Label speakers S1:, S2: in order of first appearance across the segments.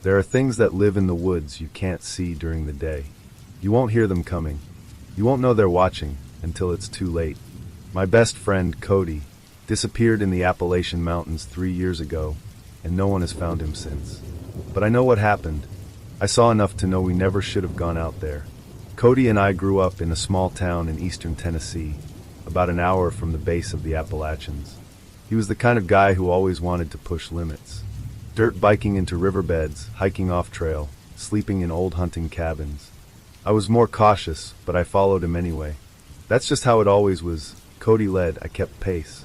S1: There are things that live in the woods you can't see during the day. You won't hear them coming. You won't know they're watching until it's too late. My best friend, Cody, disappeared in the Appalachian Mountains 3 years ago, and no one has found him since. But I know what happened. I saw enough to know we never should have gone out there. Cody and I grew up in a small town in eastern Tennessee, about an hour from the base of the Appalachians. He was the kind of guy who always wanted to push limits. Dirt biking into riverbeds, hiking off-trail, sleeping in old hunting cabins. I was more cautious, but I followed him anyway. That's just how it always was. Cody led, I kept pace.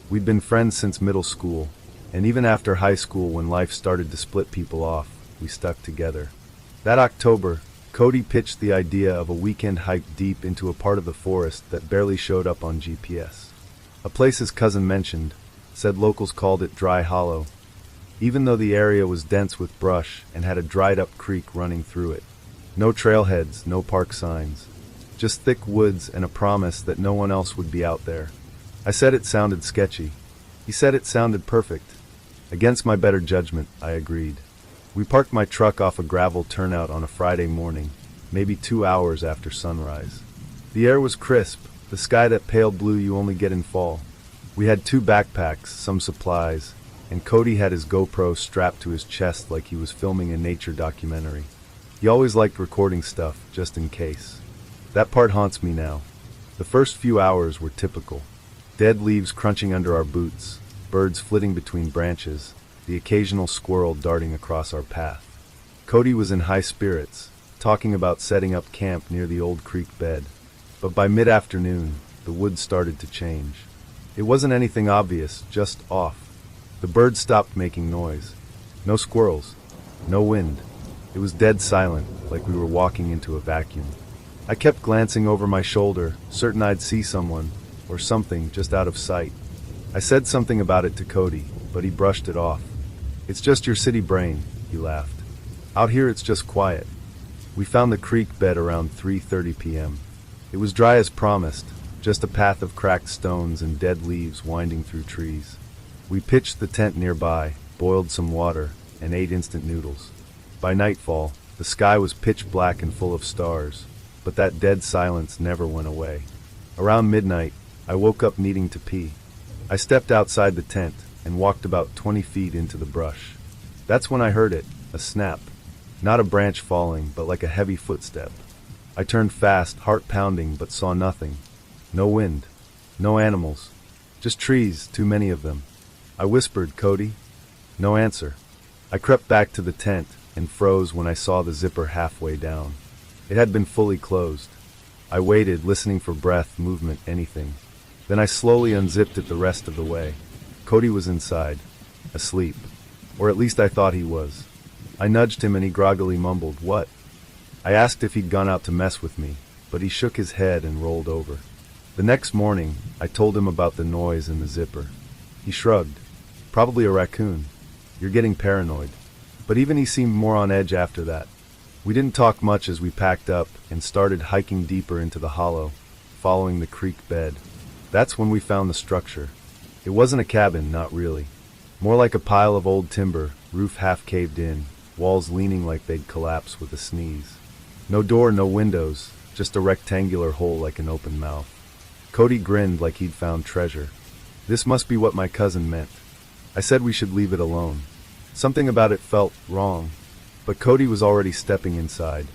S1: We'd been friends since middle school, and even after high school when life started to split people off, we stuck together. That October, Cody pitched the idea of a weekend hike deep into a part of the forest that barely showed up on GPS. A place his cousin mentioned, said locals called it Dry Hollow, even though the area was dense with brush and had a dried-up creek running through it. No trailheads, no park signs. Just thick woods and a promise that no one else would be out there. I said it sounded sketchy. He said it sounded perfect. Against my better judgment, I agreed. We parked my truck off a gravel turnout on a Friday morning, maybe 2 hours after sunrise. The air was crisp, the sky that pale blue you only get in fall. We had 2 backpacks, some supplies, and Cody had his GoPro strapped to his chest like he was filming a nature documentary. He always liked recording stuff, just in case. That part haunts me now. The first few hours were typical. Dead leaves crunching under our boots, birds flitting between branches, the occasional squirrel darting across our path. Cody was in high spirits, talking about setting up camp near the old creek bed. But by mid-afternoon, the woods started to change. It wasn't anything obvious, just off. The birds stopped making noise. No squirrels. No wind. It was dead silent, like we were walking into a vacuum. I kept glancing over my shoulder, certain I'd see someone, or something, just out of sight. I said something about it to Cody, but he brushed it off. "It's just your city brain," he laughed. "Out here it's just quiet." We found the creek bed around 3:30 p.m. It was dry as promised, just a path of cracked stones and dead leaves winding through trees. We pitched the tent nearby, boiled some water, and ate instant noodles. By nightfall, the sky was pitch black and full of stars, but that dead silence never went away. Around midnight, I woke up needing to pee. I stepped outside the tent and walked about 20 feet into the brush. That's when I heard it, a snap. Not a branch falling, but like a heavy footstep. I turned fast, heart pounding, but saw nothing. No wind. No animals. Just trees, too many of them. I whispered, "Cody?" No answer. I crept back to the tent and froze when I saw the zipper halfway down. It had been fully closed. I waited, listening for breath, movement, anything. Then I slowly unzipped it the rest of the way. Cody was inside, asleep. Or at least I thought he was. I nudged him and he groggily mumbled, "What?" I asked if he'd gone out to mess with me, but he shook his head and rolled over. The next morning, I told him about the noise in the zipper. He shrugged. "Probably a raccoon. You're getting paranoid." But even he seemed more on edge after that. We didn't talk much as we packed up and started hiking deeper into the hollow, following the creek bed. That's when we found the structure. It wasn't a cabin, not really. More like a pile of old timber, roof half caved in, walls leaning like they'd collapse with a sneeze. No door, no windows, just a rectangular hole like an open mouth. Cody grinned like he'd found treasure. This must be what my cousin meant. I said we should leave it alone. Something about it felt wrong, but Cody was already stepping inside.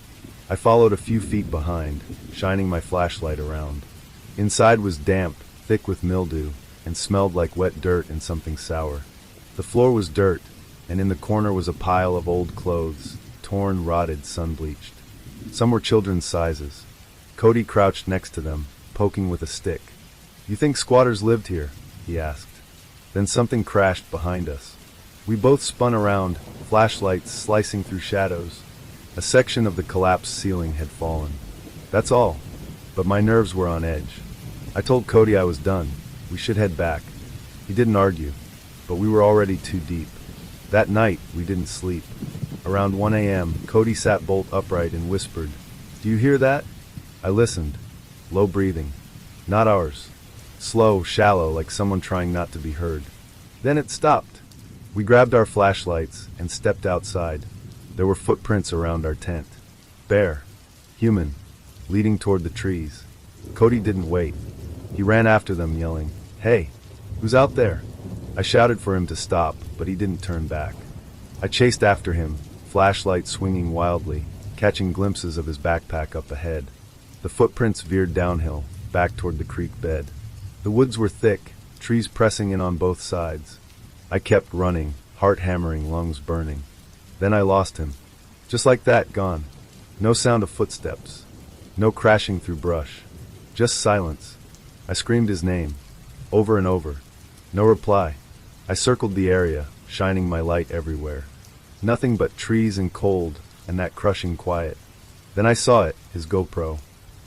S1: I followed a few feet behind, shining my flashlight around. Inside was damp, thick with mildew, and smelled like wet dirt and something sour. The floor was dirt, and in the corner was a pile of old clothes, torn, rotted, sun-bleached. Some were children's sizes. Cody crouched next to them, poking with a stick. "You think squatters lived here?" he asked. Then something crashed behind us. We both spun around, flashlights slicing through shadows. A section of the collapsed ceiling had fallen. That's all. But my nerves were on edge. I told Cody I was done. We should head back. He didn't argue, but we were already too deep. That night, we didn't sleep. Around 1 a.m., Cody sat bolt upright and whispered, "Do you hear that?" I listened. Low breathing. Not ours. Slow, shallow, like someone trying not to be heard. Then it stopped. We grabbed our flashlights and stepped outside. There were footprints around our tent. Bear. Human. Leading toward the trees. Cody didn't wait. He ran after them, yelling, "Hey! Who's out there?" I shouted for him to stop, but he didn't turn back. I chased after him, flashlight swinging wildly, catching glimpses of his backpack up ahead. The footprints veered downhill, back toward the creek bed. The woods were thick, trees pressing in on both sides. I kept running, heart hammering, lungs burning. Then I lost him. Just like that, gone. No sound of footsteps. No crashing through brush. Just silence. I screamed his name, over and over. No reply. I circled the area, shining my light everywhere. Nothing but trees and cold, and that crushing quiet. Then I saw it, his GoPro,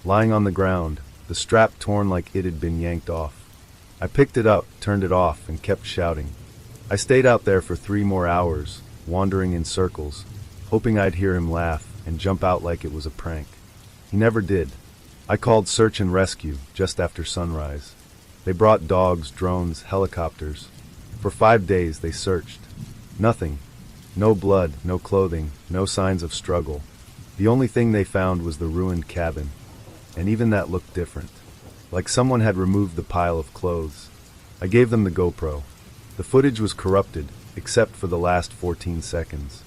S1: lying on the ground, the strap torn like it had been yanked off. I picked it up, turned it off, and kept shouting. I stayed out there for 3 more hours, wandering in circles, hoping I'd hear him laugh and jump out like it was a prank. He never did. I called search and rescue just after sunrise. They brought dogs, drones, helicopters. For 5 days they searched. Nothing. No blood, no clothing, no signs of struggle. The only thing they found was the ruined cabin. And even that looked different. Like someone had removed the pile of clothes. I gave them the GoPro. The footage was corrupted, except for the last 14 seconds.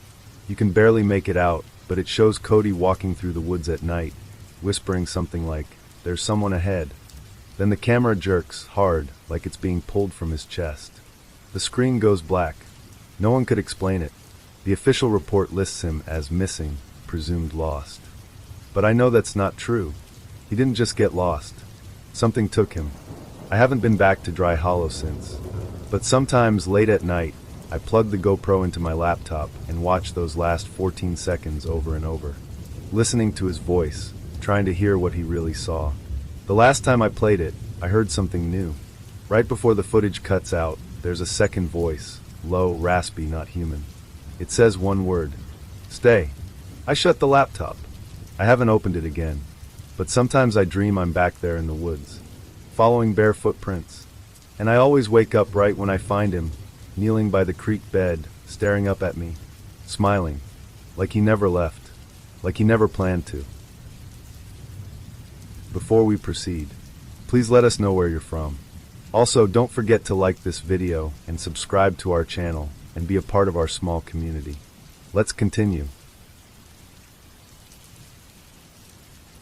S1: You can barely make it out, but it shows Cody walking through the woods at night, whispering something like, "There's someone ahead." Then the camera jerks, hard, like it's being pulled from his chest. The screen goes black. No one could explain it. The official report lists him as missing, presumed lost. But I know that's not true. He didn't just get lost. Something took him. I haven't been back to Dry Hollow since. But sometimes, late at night, I plug the GoPro into my laptop and watch those last 14 seconds over and over, listening to his voice, trying to hear what he really saw. The last time I played it, I heard something new. Right before the footage cuts out, there's a second voice, low, raspy, not human. It says one word, "Stay." I shut the laptop. I haven't opened it again, but sometimes I dream I'm back there in the woods, following bare footprints. And I always wake up right when I find him, kneeling by the creek bed, staring up at me, smiling, like he never left, like he never planned to. Before we proceed, please let us know where you're from. Also, don't forget to like this video and subscribe to our channel and be a part of our small community. Let's continue.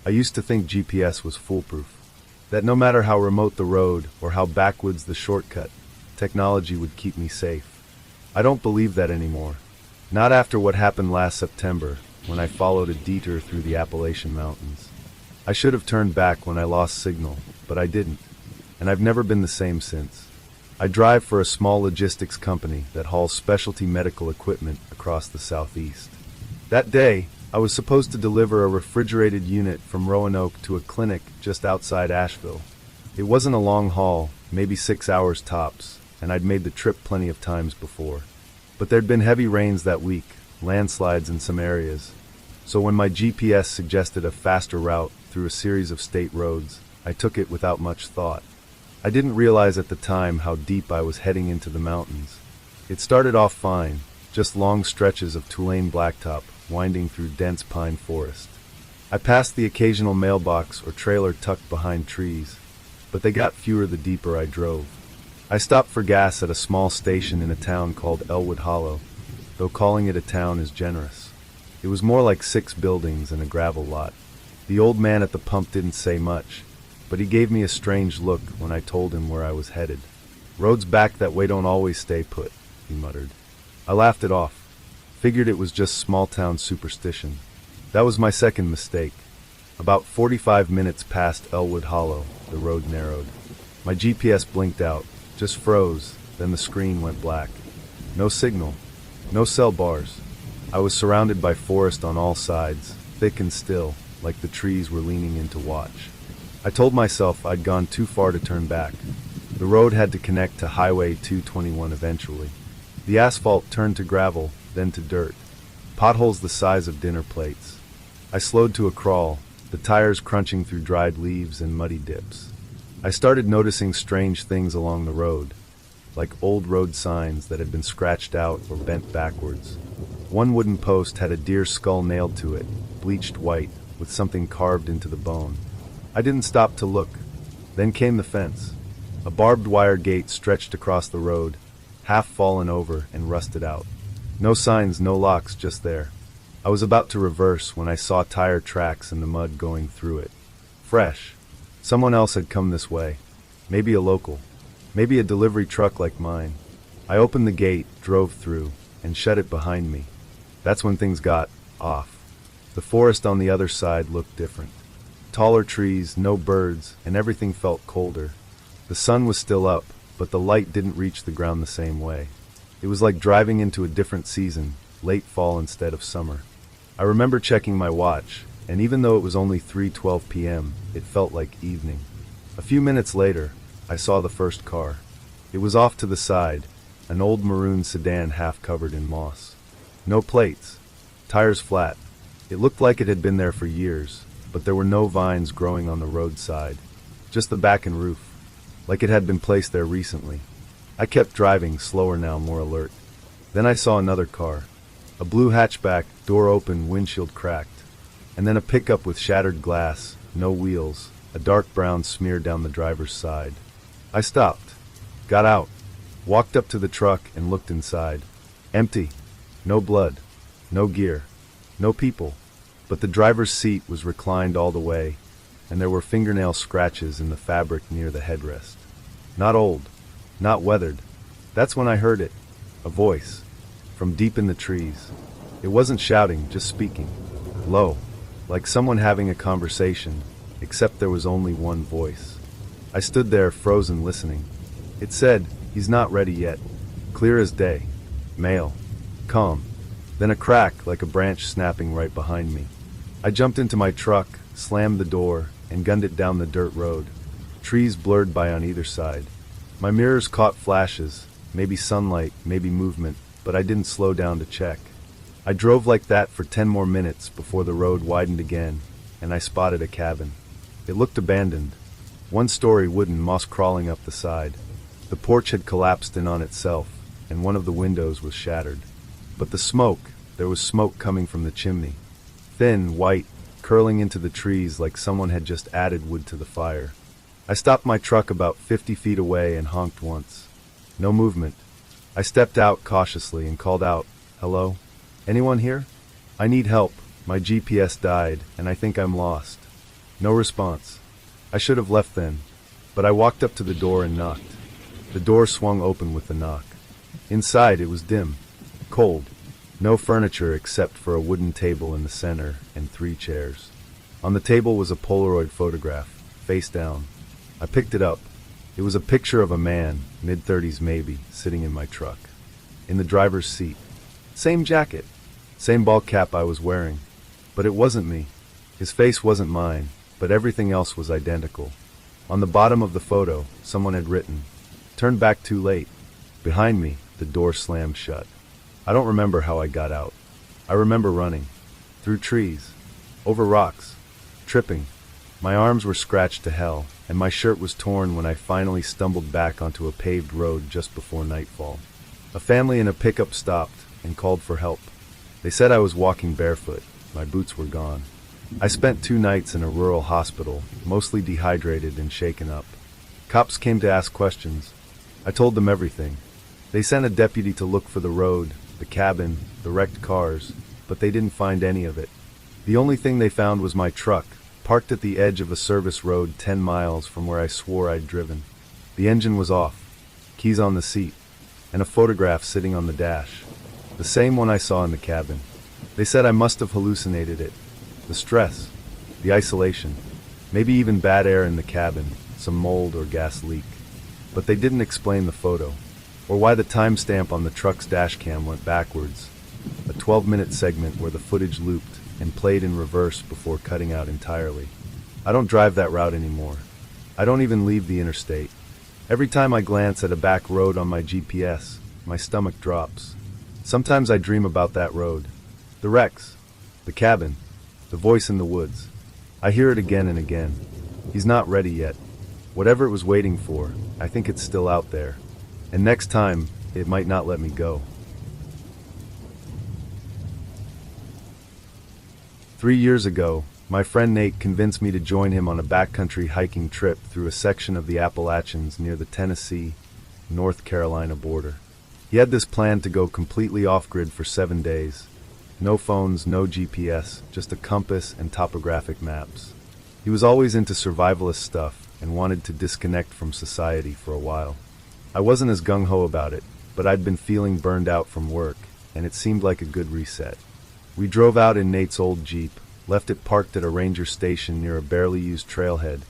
S1: I used to think GPS was foolproof, that no matter how remote the road or how backwoods the shortcut, technology would keep me safe. I don't believe that anymore. Not after what happened last September, when I followed a detour through the Appalachian Mountains. I should have turned back when I lost signal, but I didn't, and I've never been the same since. I drive for a small logistics company that hauls specialty medical equipment across the southeast. That day, I was supposed to deliver a refrigerated unit from Roanoke to a clinic just outside Asheville. It wasn't a long haul, maybe 6 hours tops, and I'd made the trip plenty of times before. But there'd been heavy rains that week, landslides in some areas. So when my GPS suggested a faster route through a series of state roads, I took it without much thought. I didn't realize at the time how deep I was heading into the mountains. It started off fine, just long stretches of Tulane blacktop winding through dense pine forest. I passed the occasional mailbox or trailer tucked behind trees, but they got fewer the deeper I drove. I stopped for gas at a small station in a town called Elwood Hollow, though calling it a town is generous. It was more like 6 buildings and a gravel lot. The old man at the pump didn't say much, but he gave me a strange look when I told him where I was headed. "Roads back that way don't always stay put," he muttered. I laughed it off. Figured it was just small-town superstition. That was my second mistake. About 45 minutes past Elwood Hollow, the road narrowed. My GPS blinked out, just froze, then the screen went black. No signal, no cell bars. I was surrounded by forest on all sides, thick and still, like the trees were leaning in to watch. I told myself I'd gone too far to turn back. The road had to connect to Highway 221 eventually. The asphalt turned to gravel, then to dirt. Potholes the size of dinner plates. I slowed to a crawl, the tires crunching through dried leaves and muddy dips. I started noticing strange things along the road, like old road signs that had been scratched out or bent backwards. One wooden post had a deer skull nailed to it, bleached white, with something carved into the bone. I didn't stop to look. Then came the fence. A barbed wire gate stretched across the road, half fallen over and rusted out. No signs, no locks, just there. I was about to reverse when I saw tire tracks in the mud going through it. Fresh. Someone else had come this way. Maybe a local. Maybe a delivery truck like mine. I opened the gate, drove through, and shut it behind me. That's when things got off. The forest on the other side looked different. Taller trees, no birds, and everything felt colder. The sun was still up, but the light didn't reach the ground the same way. It was like driving into a different season, late fall instead of summer. I remember checking my watch, and even though it was only 3:12 p.m., it felt like evening. A few minutes later, I saw the first car. It was off to the side, an old maroon sedan half covered in moss. No plates, tires flat. It looked like it had been there for years, but there were no vines growing on the roadside, just the back and roof, like it had been placed there recently. I kept driving, slower now, more alert. Then I saw another car, a blue hatchback, door open, windshield cracked, and then a pickup with shattered glass, no wheels, a dark brown smear down the driver's side. I stopped, got out, walked up to the truck and looked inside. Empty. No blood, no gear, no people, but the driver's seat was reclined all the way, and there were fingernail scratches in the fabric near the headrest. Not old, not weathered. That's when I heard it, a voice, from deep in the trees. It wasn't shouting, just speaking, low, like someone having a conversation, except there was only one voice. I stood there, frozen, listening. It said, "He's not ready yet." Clear as day. Male. Calm. Then a crack, like a branch snapping right behind me. I jumped into my truck, slammed the door, and gunned it down the dirt road. Trees blurred by on either side. My mirrors caught flashes, maybe sunlight, maybe movement, but I didn't slow down to check. I drove like that for 10 more minutes before the road widened again, and I spotted a cabin. It looked abandoned. One-story wooden, moss crawling up the side. The porch had collapsed in on itself, and one of the windows was shattered. But the smoke, there was smoke coming from the chimney. Thin, white, curling into the trees like someone had just added wood to the fire. I stopped my truck about 50 feet away and honked once. No movement. I stepped out cautiously and called out, "Hello? Anyone here? I need help. My GPS died, and I think I'm lost." No response. I should have left then, but I walked up to the door and knocked. The door swung open with the knock. Inside it was dim. Cold. No furniture except for a wooden table in the center and 3 chairs. On the table was a Polaroid photograph, face down. I picked it up. It was a picture of a man, mid-30s maybe, sitting in my truck. In the driver's seat. Same jacket. Same ball cap I was wearing. But it wasn't me. His face wasn't mine, but everything else was identical. On the bottom of the photo, someone had written, "Turned back too late." Behind me, the door slammed shut. I don't remember how I got out. I remember running. Through trees. Over rocks. Tripping. My arms were scratched to hell, and my shirt was torn when I finally stumbled back onto a paved road just before nightfall. A family in a pickup stopped and called for help. They said I was walking barefoot. My boots were gone. I spent 2 nights in a rural hospital, mostly dehydrated and shaken up. Cops came to ask questions. I told them everything. They sent a deputy to look for the road, the cabin, the wrecked cars, but they didn't find any of it. The only thing they found was my truck, parked at the edge of a service road 10 miles from where I swore I'd driven. The engine was off, keys on the seat, and a photograph sitting on the dash. The same one I saw in the cabin. They said I must have hallucinated it. The stress, the isolation, maybe even bad air in the cabin, some mold or gas leak. But they didn't explain the photo, or why the timestamp on the truck's dash cam went backwards, a 12-minute segment where the footage looped and played in reverse before cutting out entirely. I don't drive that route anymore. I don't even leave the interstate. Every time I glance at a back road on my GPS, my stomach drops. Sometimes I dream about that road. The wrecks, the cabin, the voice in the woods. I hear it again and again. He's not ready yet. Whatever it was waiting for, I think it's still out there. And next time, it might not let me go. 3 years ago, my friend Nate convinced me to join him on a backcountry hiking trip through a section of the Appalachians near the Tennessee-North Carolina border. He had this plan to go completely off-grid for 7 days. No phones, no GPS, just a compass and topographic maps. He was always into survivalist stuff and wanted to disconnect from society for a while. I wasn't as gung-ho about it, but I'd been feeling burned out from work, and it seemed like a good reset. We drove out in Nate's old Jeep, left it parked at a ranger station near a barely used trailhead,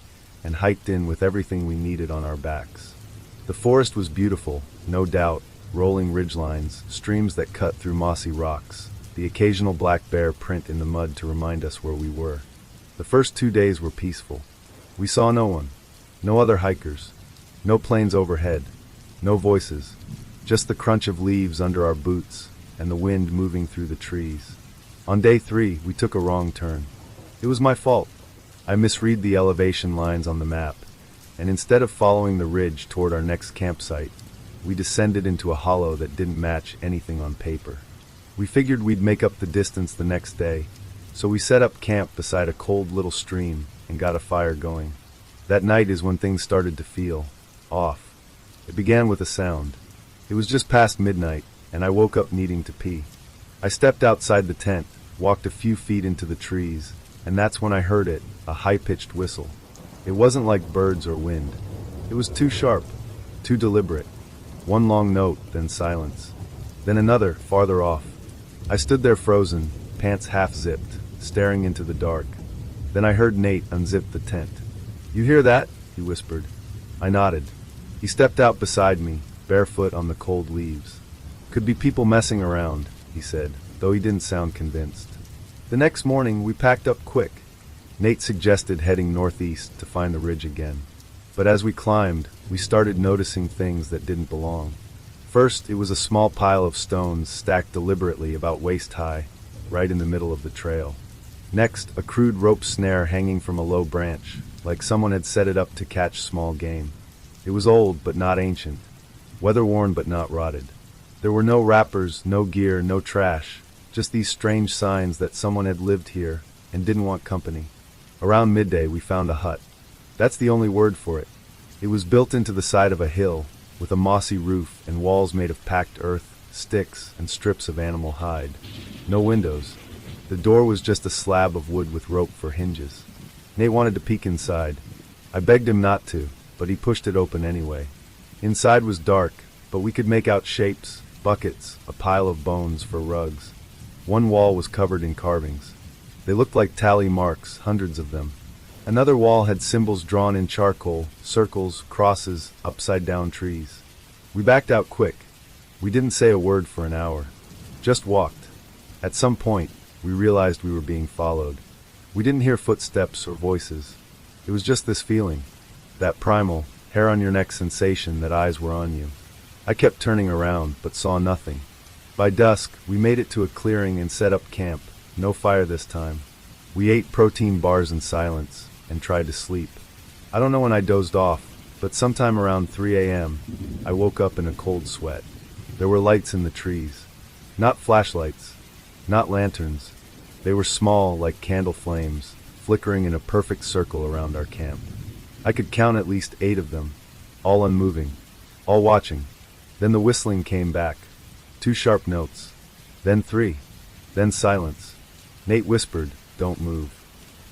S1: and hiked in with everything we needed on our backs. The forest was beautiful, no doubt, rolling ridgelines, streams that cut through mossy rocks, the occasional black bear print in the mud to remind us where we were. The first 2 days were peaceful. We saw no one, no other hikers, no planes overhead, no voices, just the crunch of leaves under our boots and the wind moving through the trees. On day 3, we took a wrong turn. It was my fault. I misread the elevation lines on the map, and instead of following the ridge toward our next campsite, we descended into a hollow that didn't match anything on paper. We figured we'd make up the distance the next day, so we set up camp beside a cold little stream and got a fire going. That night is when things started to feel off. It began with a sound. It was just past midnight, and I woke up needing to pee. I stepped outside the tent, walked a few feet into the trees, and that's when I heard it, a high-pitched whistle. It wasn't like birds or wind. It was too sharp, too deliberate. One long note, then silence. Then another, farther off. I stood there frozen, pants half-zipped, staring into the dark. Then I heard Nate unzip the tent. "You hear that?" he whispered. I nodded. He stepped out beside me, barefoot on the cold leaves. "Could be people messing around," he said, though he didn't sound convinced. The next morning, we packed up quick. Nate suggested heading northeast to find the ridge again. But as we climbed, we started noticing things that didn't belong. First, it was a small pile of stones stacked deliberately about waist-high, right in the middle of the trail. Next, a crude rope snare hanging from a low branch, like someone had set it up to catch small game. It was old but not ancient, weather-worn but not rotted. There were no wrappers, no gear, no trash, just these strange signs that someone had lived here and didn't want company. Around midday, we found a hut. That's the only word for it. It was built into the side of a hill, with a mossy roof and walls made of packed earth, sticks, and strips of animal hide. No windows. The door was just a slab of wood with rope for hinges. Nate wanted to peek inside. I begged him not to, but he pushed it open anyway. Inside was dark, but we could make out shapes, buckets, a pile of bones for rugs. One wall was covered in carvings. They looked like tally marks, hundreds of them. Another wall had symbols drawn in charcoal, circles, crosses, upside-down trees. We backed out quick. We didn't say a word for an hour. Just walked. At some point, we realized we were being followed. We didn't hear footsteps or voices. It was just this feeling, that primal, hair-on-your-neck sensation that eyes were on you. I kept turning around, but saw nothing. By dusk, we made it to a clearing and set up camp. No fire this time. We ate protein bars in silence and tried to sleep. I don't know when I dozed off, but sometime around 3 a.m., I woke up in a cold sweat. There were lights in the trees. Not flashlights, not lanterns. They were small, like candle flames, flickering in a perfect circle around our camp. I could count at least 8 of them, all unmoving, all watching. Then the whistling came back. 2 sharp notes. Then 3. Then silence. Nate whispered, "Don't move."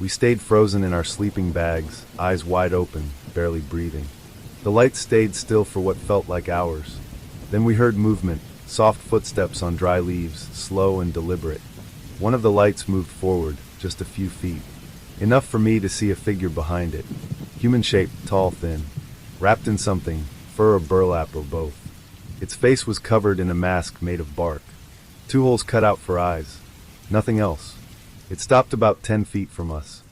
S1: We stayed frozen in our sleeping bags, eyes wide open, barely breathing. The lights stayed still for what felt like hours. Then we heard movement, soft footsteps on dry leaves, slow and deliberate. One of the lights moved forward, just a few feet. Enough for me to see a figure behind it. Human-shaped, tall, thin. Wrapped in something, fur or burlap or both. Its face was covered in a mask made of bark. 2 holes cut out for eyes. Nothing else. It stopped about 10 feet from us.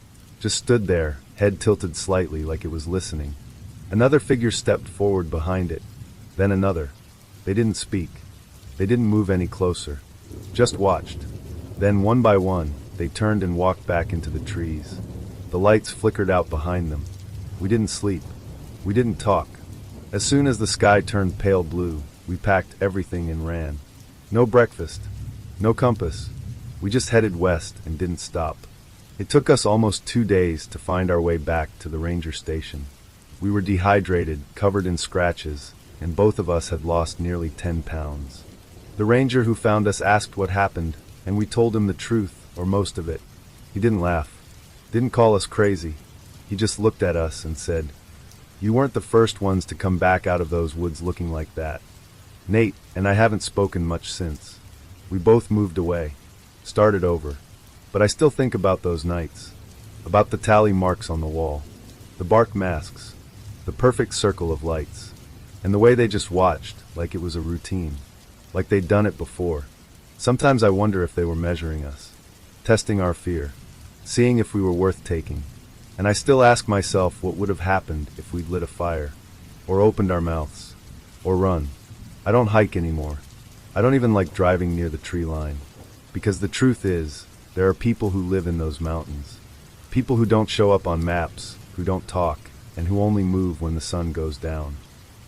S1: Just stood there, head tilted slightly like it was listening. Another figure stepped forward behind it. Then another. They didn't speak. They didn't move any closer. Just watched. Then, one by one, they turned and walked back into the trees. The lights flickered out behind them. We didn't sleep. We didn't talk. As soon as the sky turned pale blue, we packed everything and ran. No breakfast. No compass. We just headed west and didn't stop. It took us almost 2 days to find our way back to the ranger station. We were dehydrated, covered in scratches, and both of us had lost nearly 10 pounds. The ranger who found us asked what happened, and we told him the truth, or most of it. He didn't laugh, didn't call us crazy. He just looked at us and said, "You weren't the first ones to come back out of those woods looking like that." Nate and I haven't spoken much since. We both moved away, started over. But I still think about those nights, about the tally marks on the wall, the bark masks, the perfect circle of lights, and the way they just watched, like it was a routine, like they'd done it before. Sometimes I wonder if they were measuring us, testing our fear, seeing if we were worth taking. And I still ask myself what would have happened if we'd lit a fire, or opened our mouths, or run. I don't hike anymore. I don't even like driving near the tree line, because the truth is, there are people who live in those mountains. People who don't show up on maps, who don't talk, and who only move when the sun goes down.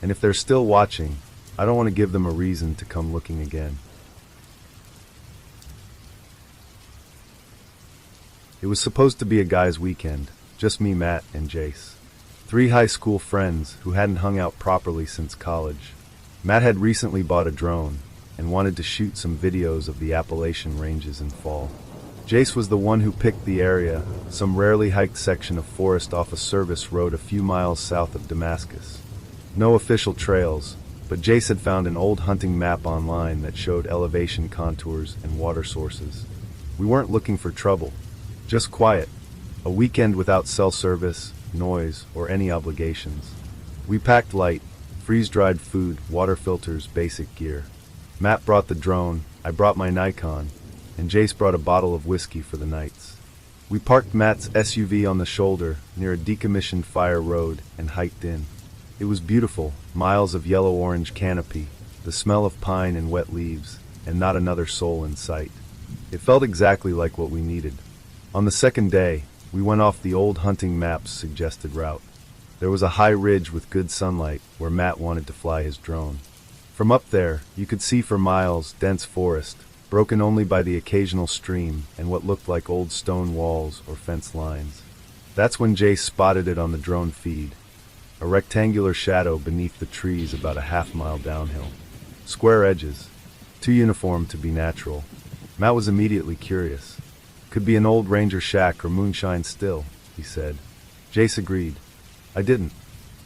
S1: And if they're still watching, I don't want to give them a reason to come looking again. It was supposed to be a guy's weekend, just me, Matt, and Jace. 3 high school friends who hadn't hung out properly since college. Matt had recently bought a drone and wanted to shoot some videos of the Appalachian ranges in fall. Jace was the one who picked the area, some rarely hiked section of forest off a service road a few miles south of Damascus. No official trails, but Jace had found an old hunting map online that showed elevation contours and water sources. We weren't looking for trouble, just quiet, a weekend without cell service, noise, or any obligations. We packed light, freeze-dried food, water filters, basic gear. Matt brought the drone, I brought my Nikon, and Jace brought a bottle of whiskey for the nights. We parked Matt's SUV on the shoulder near a decommissioned fire road and hiked in. It was beautiful, miles of yellow-orange canopy, the smell of pine and wet leaves, and not another soul in sight. It felt exactly like what we needed. On the second day, we went off the old hunting map's suggested route. There was a high ridge with good sunlight where Matt wanted to fly his drone. From up there, you could see for miles dense forest, broken only by the occasional stream and what looked like old stone walls or fence lines. That's when Jace spotted it on the drone feed, a rectangular shadow beneath the trees about a half-mile downhill. Square edges, too uniform to be natural. Matt was immediately curious. Could be an old ranger shack or moonshine still, he said. Jace agreed. I didn't.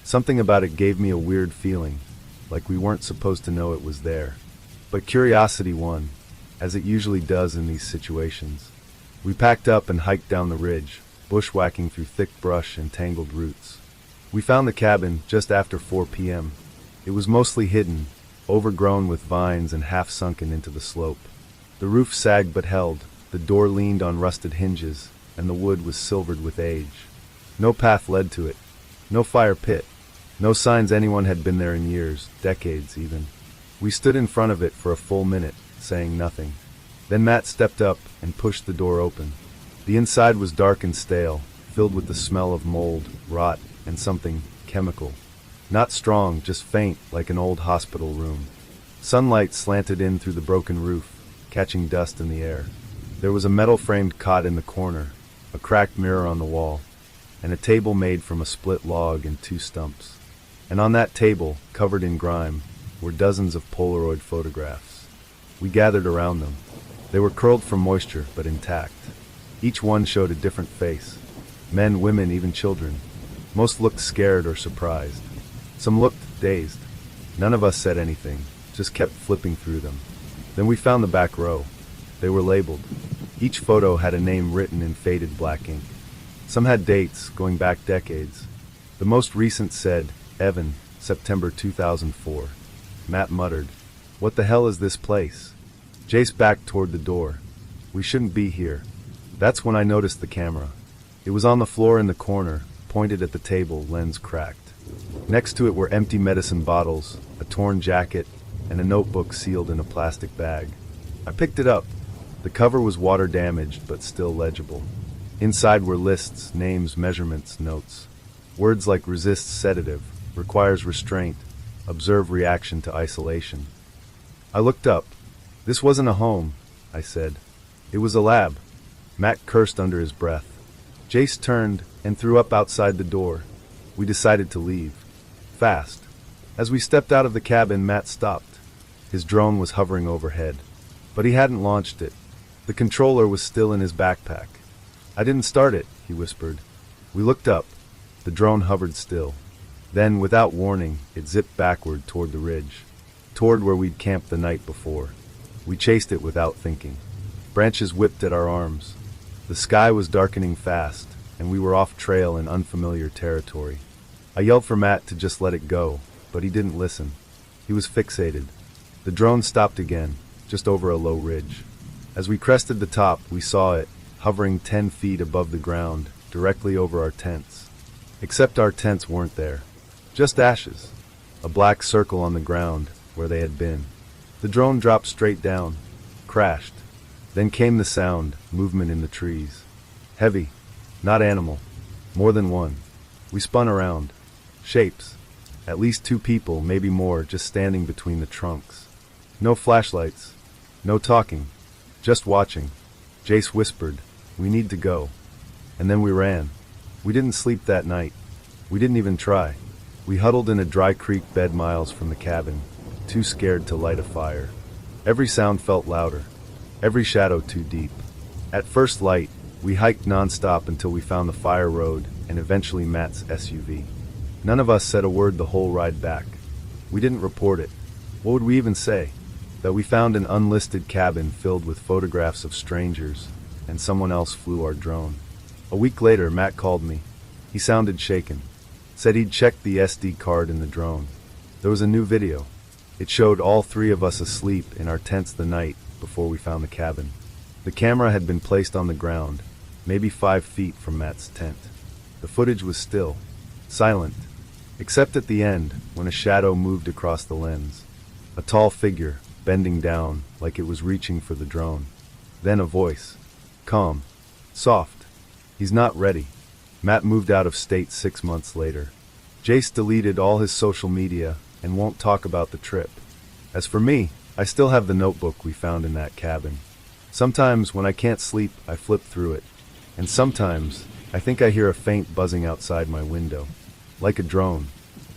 S1: Something about it gave me a weird feeling, like we weren't supposed to know it was there. But curiosity won, as it usually does in these situations. We packed up and hiked down the ridge, bushwhacking through thick brush and tangled roots. We found the cabin just after 4 p.m. It was mostly hidden, overgrown with vines and half sunken into the slope. The roof sagged but held, the door leaned on rusted hinges, and the wood was silvered with age. No path led to it, no fire pit, no signs anyone had been there in years, decades even. We stood in front of it for a full minute, saying nothing. Then Matt stepped up and pushed the door open. The inside was dark and stale, filled with the smell of mold, rot, and something chemical. Not strong, just faint, like an old hospital room. Sunlight slanted in through the broken roof, catching dust in the air. There was a metal-framed cot in the corner, a cracked mirror on the wall, and a table made from a split log and 2 stumps. And on that table, covered in grime, were dozens of Polaroid photographs. We gathered around them. They were curled from moisture, but intact. Each one showed a different face. Men, women, even children. Most looked scared or surprised. Some looked dazed. None of us said anything, just kept flipping through them. Then we found the back row. They were labeled. Each photo had a name written in faded black ink. Some had dates, going back decades. The most recent said, Evan, September 2004. Matt muttered, "What the hell is this place?" Jace backed toward the door. "We shouldn't be here." That's when I noticed the camera. It was on the floor in the corner, pointed at the table, lens cracked. Next to it were empty medicine bottles, a torn jacket, and a notebook sealed in a plastic bag. I picked it up. The cover was water damaged, but still legible. Inside were lists, names, measurements, notes. Words like resist sedative, requires restraint, observe reaction to isolation. I looked up. This wasn't a home, I said. It was a lab. Matt cursed under his breath. Jace turned and threw up outside the door. We decided to leave. Fast. As we stepped out of the cabin, Matt stopped. His drone was hovering overhead, but he hadn't launched it. The controller was still in his backpack. "I didn't start it," he whispered. We looked up. The drone hovered still. Then, without warning, it zipped backward toward the ridge, toward where we'd camped the night before. We chased it without thinking. Branches whipped at our arms. The sky was darkening fast, and we were off trail in unfamiliar territory. I yelled for Matt to just let it go, but he didn't listen. He was fixated. The drone stopped again, just over a low ridge. As we crested the top, we saw it, hovering 10 feet above the ground, directly over our tents. Except our tents weren't there. Just ashes. A black circle on the ground, where they had been. The drone dropped straight down, crashed. Then came the sound, movement in the trees. Heavy, not animal. More than one. We spun around. Shapes. At least 2 people, maybe more, just standing between the trunks. No flashlights. No talking. Just watching. Jace whispered, "We need to go." And then we ran. We didn't sleep that night. We didn't even try. We huddled in a dry creek bed miles from the cabin, too scared to light a fire. Every sound felt louder. Every shadow too deep. At first light, we hiked nonstop until we found the fire road and eventually Matt's SUV. None of us said a word the whole ride back. We didn't report it. What would we even say? That we found an unlisted cabin filled with photographs of strangers, and someone else flew our drone. A week later, Matt called me. He sounded shaken. Said he'd checked the SD card in the drone. There was a new video. It showed all 3 of us asleep in our tents the night before we found the cabin. The camera had been placed on the ground, maybe 5 feet from Matt's tent. The footage was still, silent, except at the end when a shadow moved across the lens. A tall figure, bending down like it was reaching for the drone. Then a voice. Calm. Soft. "He's not ready." Matt moved out of state 6 months later. Jace deleted all his social media and won't talk about the trip. As for me, I still have the notebook we found in that cabin. Sometimes when I can't sleep, I flip through it. And sometimes I think I hear a faint buzzing outside my window. Like a drone.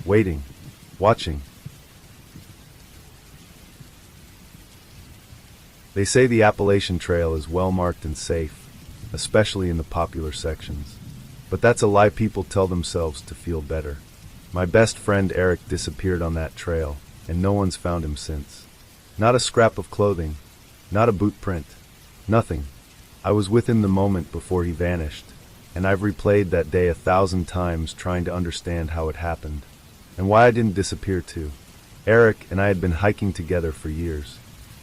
S1: Waiting. Watching. They say the Appalachian Trail is well marked and safe, especially in the popular sections. But that's a lie people tell themselves to feel better. My best friend Eric disappeared on that trail, and no one's found him since. Not a scrap of clothing, not a boot print, nothing. I was with him the moment before he vanished, and I've replayed that day 1,000 times trying to understand how it happened, and why I didn't disappear too. Eric and I had been hiking together for years.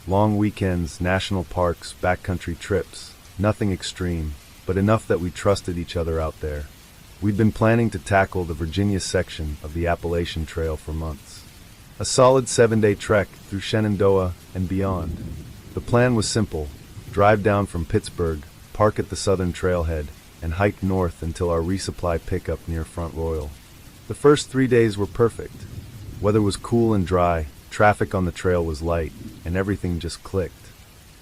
S1: Long weekends, national parks, backcountry trips, nothing extreme, but enough that we trusted each other out there. We'd been planning to tackle the Virginia section of the Appalachian Trail for months. A solid 7-day trek through Shenandoah and beyond. The plan was simple: drive down from Pittsburgh, park at the southern trailhead, and hike north until our resupply pickup near Front Royal. The first 3 days were perfect. Weather was cool and dry, traffic on the trail was light, and everything just clicked.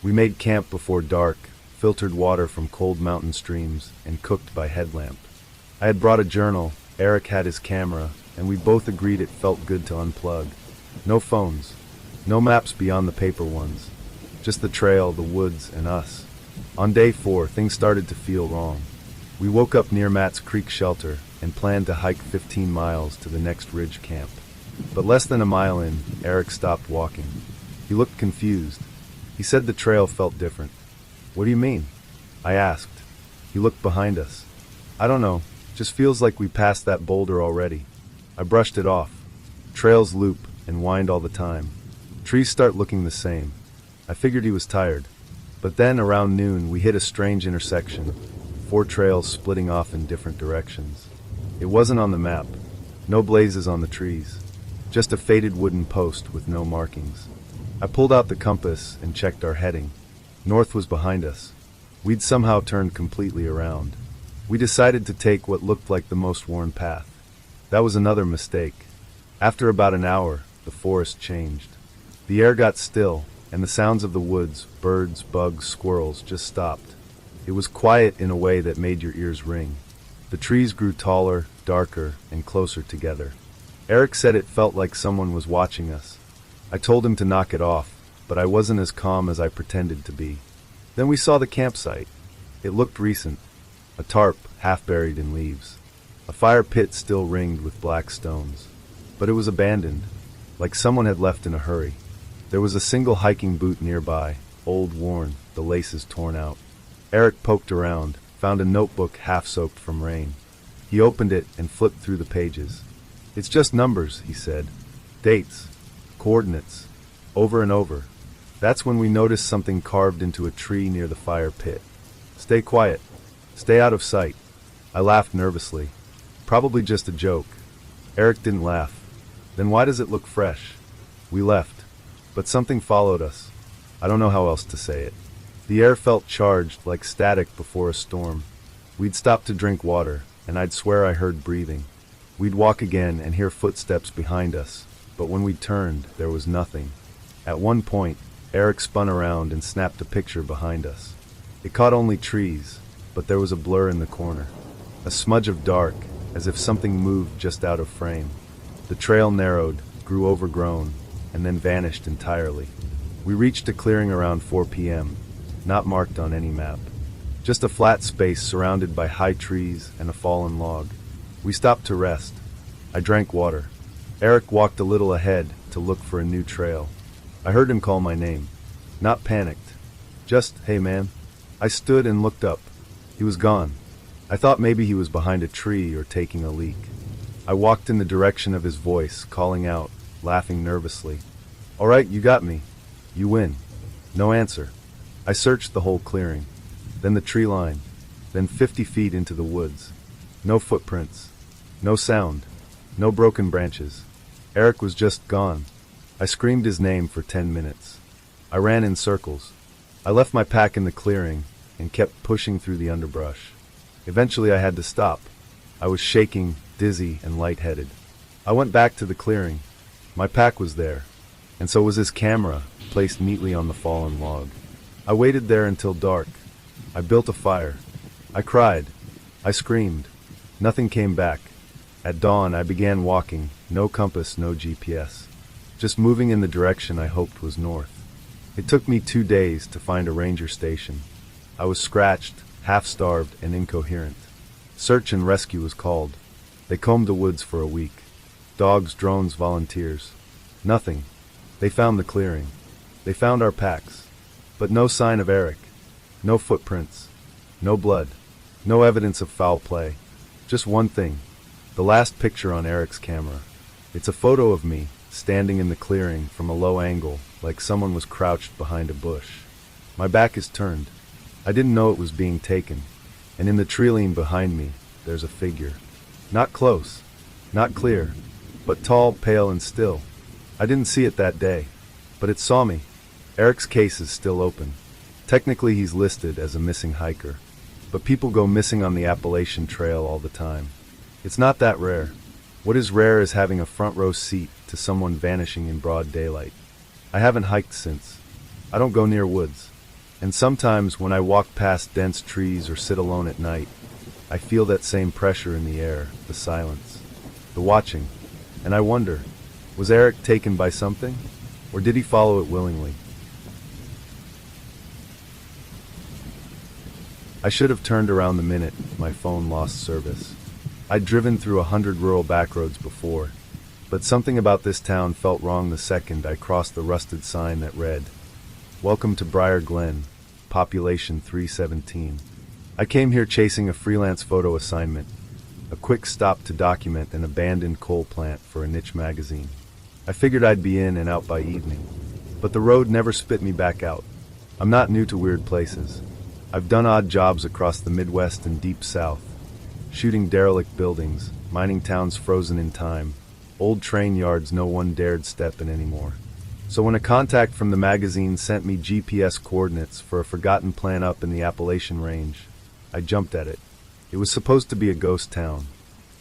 S1: We made camp before dark, filtered water from cold mountain streams, and cooked by headlamp. I had brought a journal, Eric had his camera, and we both agreed it felt good to unplug. No phones, no maps beyond the paper ones, just the trail, the woods, and us. On day 4, things started to feel wrong. We woke up near Matt's creek shelter and planned to hike 15 miles to the next ridge camp. But less than a mile in, Eric stopped walking. He looked confused. He said the trail felt different. "What do you mean?" I asked. He looked behind us. "I don't know, just feels like we passed that boulder already." I brushed it off. Trails loop and wind all the time. Trees start looking the same. I figured he was tired. But then around noon we hit a strange intersection, 4 trails splitting off in different directions. It wasn't on the map. No blazes on the trees. Just a faded wooden post with no markings. I pulled out the compass and checked our heading. North was behind us. We'd somehow turned completely around. We decided to take what looked like the most worn path. That was another mistake. After about an hour, the forest changed. The air got still, and the sounds of the woods, birds, bugs, squirrels, just stopped. It was quiet in a way that made your ears ring. The trees grew taller, darker, and closer together. Eric said it felt like someone was watching us. I told him to knock it off, but I wasn't as calm as I pretended to be. Then we saw the campsite. It looked recent. A tarp, half buried in leaves. A fire pit still ringed with black stones. But it was abandoned, like someone had left in a hurry. There was a single hiking boot nearby, old, worn, the laces torn out. Eric poked around, found a notebook half soaked from rain. He opened it and flipped through the pages. "It's just numbers," he said. "Dates. Coordinates. Over and over." That's when we noticed something carved into a tree near the fire pit. "Stay quiet. Stay out of sight." I laughed nervously. Probably just a joke. Eric didn't laugh. "Then why does it look fresh?" We left. But something followed us. I don't know how else to say it. The air felt charged, like static before a storm. We'd stop to drink water, and I'd swear I heard breathing. We'd walk again and hear footsteps behind us, but when we turned, there was nothing. At one point, Eric spun around and snapped a picture behind us. It caught only trees, but there was a blur in the corner. A smudge of dark, as if something moved just out of frame. The trail narrowed, grew overgrown, and then vanished entirely. We reached a clearing around 4 p.m., not marked on any map. Just a flat space surrounded by high trees and a fallen log. We stopped to rest. I drank water. Eric walked a little ahead to look for a new trail. I heard him call my name. Not panicked. Just, "Hey man." I stood and looked up. He was gone. I thought maybe he was behind a tree or taking a leak. I walked in the direction of his voice, calling out, laughing nervously. "All right, you got me. You win." No answer. I searched the whole clearing. Then the tree line. Then 50 feet into the woods. No footprints. No sound. No broken branches. Eric was just gone. I screamed his name for 10 minutes. I ran in circles. I left my pack in the clearing and kept pushing through the underbrush. Eventually I had to stop. I was shaking, dizzy, and lightheaded. I went back to the clearing. My pack was there, and so was his camera, placed neatly on the fallen log. I waited there until dark. I built a fire. I cried. I screamed. Nothing came back. At dawn, I began walking, no compass, no GPS. Just moving in the direction I hoped was north. It took me 2 days to find a ranger station. I was scratched, half-starved, and incoherent. Search and rescue was called. They combed the woods for a week. Dogs, drones, volunteers. Nothing. They found the clearing. They found our packs. But no sign of Eric. No footprints. No blood. No evidence of foul play. Just one thing. The last picture on Eric's camera. It's a photo of me, standing in the clearing from a low angle, like someone was crouched behind a bush. My back is turned. I didn't know it was being taken. And in the tree line behind me, there's a figure. Not close. Not clear. But tall, pale, and still. I didn't see it that day. But it saw me. Eric's case is still open. Technically he's listed as a missing hiker. But people go missing on the Appalachian Trail all the time. It's not that rare. What is rare is having a front row seat to someone vanishing in broad daylight. I haven't hiked since. I don't go near woods. And sometimes when I walk past dense trees or sit alone at night, I feel that same pressure in the air, the silence, the watching. And I wonder, was Eric taken by something? Or did he follow it willingly? I should have turned around the minute my phone lost service. I'd driven through 100 rural backroads before, but something about this town felt wrong the second I crossed the rusted sign that read, "Welcome to Briar Glen, population 317. I came here chasing a freelance photo assignment, a quick stop to document an abandoned coal plant for a niche magazine. I figured I'd be in and out by evening, but the road never spit me back out. I'm not new to weird places. I've done odd jobs across the Midwest and Deep South, shooting derelict buildings, mining towns frozen in time, old train yards no one dared step in anymore. So when a contact from the magazine sent me GPS coordinates for a forgotten plant up in the Appalachian Range, I jumped at it. It was supposed to be a ghost town.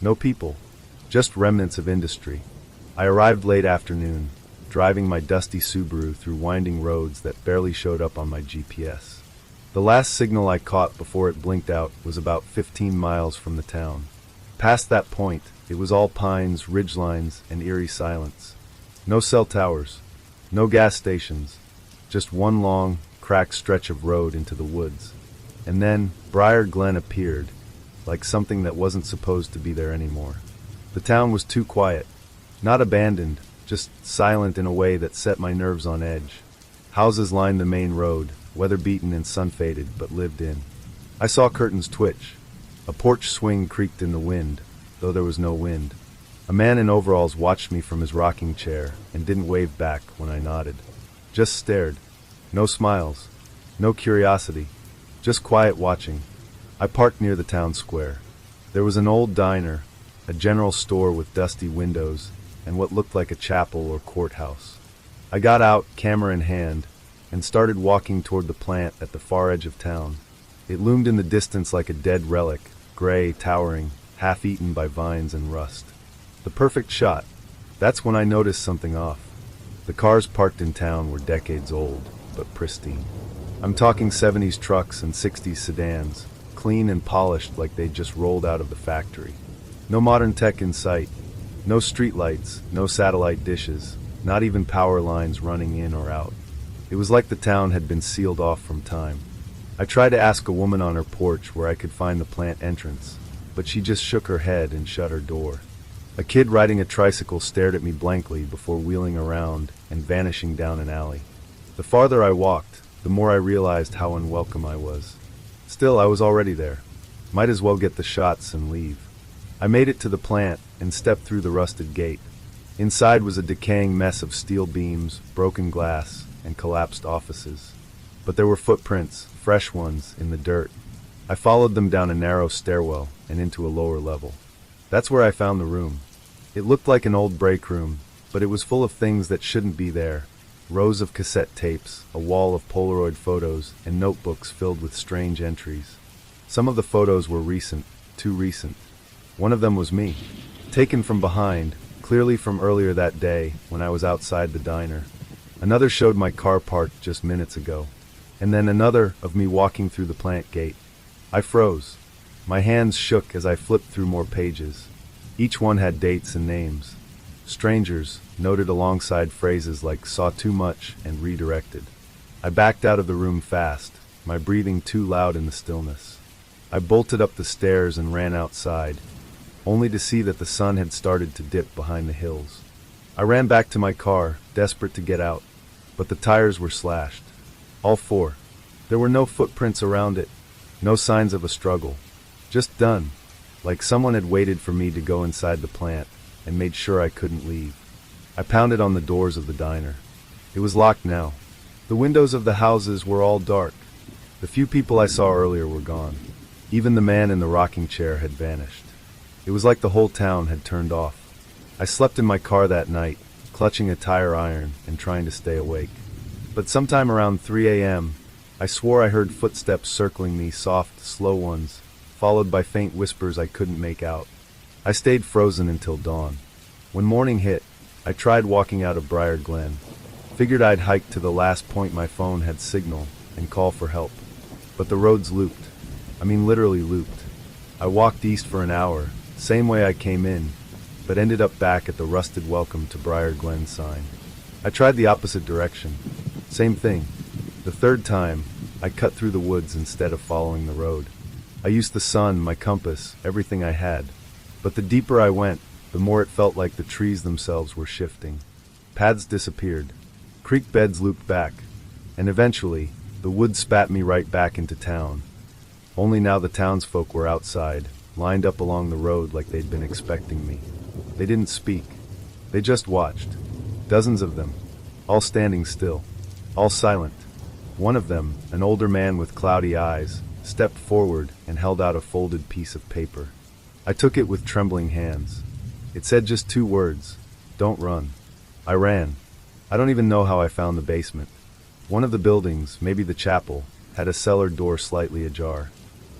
S1: No people, just remnants of industry. I arrived late afternoon, driving my dusty Subaru through winding roads that barely showed up on my GPS. The last signal I caught before it blinked out was about 15 miles from the town. Past that point, it was all pines, ridgelines, and eerie silence. No cell towers, no gas stations, just one long, cracked stretch of road into the woods. And then, Briar Glen appeared, like something that wasn't supposed to be there anymore. The town was too quiet. Not abandoned, just silent in a way that set my nerves on edge. Houses lined the main road, weather-beaten and sun-faded, but lived in. I saw curtains twitch. A porch swing creaked in the wind, though there was no wind. A man in overalls watched me from his rocking chair and didn't wave back when I nodded. Just stared. No smiles. No curiosity. Just quiet watching. I parked near the town square. There was an old diner, a general store with dusty windows, and what looked like a chapel or courthouse. I got out, camera in hand, and started walking toward the plant at the far edge of town. It loomed in the distance like a dead relic, gray, towering, half-eaten by vines and rust. The perfect shot. That's when I noticed something off. The cars parked in town were decades old, but pristine. I'm talking 70s trucks and 60s sedans, clean and polished like they'd just rolled out of the factory. No modern tech in sight. No streetlights, no satellite dishes, not even power lines running in or out. It was like the town had been sealed off from time. I tried to ask a woman on her porch where I could find the plant entrance, but she just shook her head and shut her door. A kid riding a tricycle stared at me blankly before wheeling around and vanishing down an alley. The farther I walked, the more I realized how unwelcome I was. Still, I was already there. Might as well get the shots and leave. I made it to the plant and stepped through the rusted gate. Inside was a decaying mess of steel beams, broken glass, and collapsed offices. But there were footprints, fresh ones, in the dirt. I followed them down a narrow stairwell and into a lower level. That's where I found the room. It looked like an old break room, but it was full of things that shouldn't be there. Rows of cassette tapes, a wall of Polaroid photos, and notebooks filled with strange entries. Some of the photos were recent, too recent. One of them was me, taken from behind, clearly from earlier that day when I was outside the diner. Another showed my car parked just minutes ago, and then another of me walking through the plant gate. I froze. My hands shook as I flipped through more pages. Each one had dates and names. Strangers, noted alongside phrases like saw too much and redirected. I backed out of the room fast, my breathing too loud in the stillness. I bolted up the stairs and ran outside, only to see that the sun had started to dip behind the hills. I ran back to my car, desperate to get out, but the tires were slashed. All four. There were no footprints around it, no signs of a struggle. Just done, like someone had waited for me to go inside the plant and made sure I couldn't leave. I pounded on the doors of the diner. It was locked now. The windows of the houses were all dark. The few people I saw earlier were gone. Even the man in the rocking chair had vanished. It was like the whole town had turned off. I slept in my car that night, clutching a tire iron and trying to stay awake. But sometime around 3 a.m., I swore I heard footsteps circling me, soft, slow ones, followed by faint whispers I couldn't make out. I stayed frozen until dawn. When morning hit, I tried walking out of Briar Glen. Figured I'd hike to the last point my phone had signal and call for help. But the roads looped. I mean literally looped. I walked east for an hour, same way I came in, but ended up back at the rusted welcome to Briar Glen sign. I tried the opposite direction. Same thing. The third time, I cut through the woods instead of following the road. I used the sun, my compass, everything I had. But the deeper I went, the more it felt like the trees themselves were shifting. Paths disappeared. Creek beds looped back. And eventually, the woods spat me right back into town. Only now the townsfolk were outside, lined up along the road like they'd been expecting me. They didn't speak. They just watched. Dozens of them, all standing still, all silent. One of them, an older man with cloudy eyes, stepped forward and held out a folded piece of paper. I took it with trembling hands. It said just 2 words, "Don't run." I ran. I don't even know how I found the basement. One of the buildings, maybe the chapel, had a cellar door slightly ajar.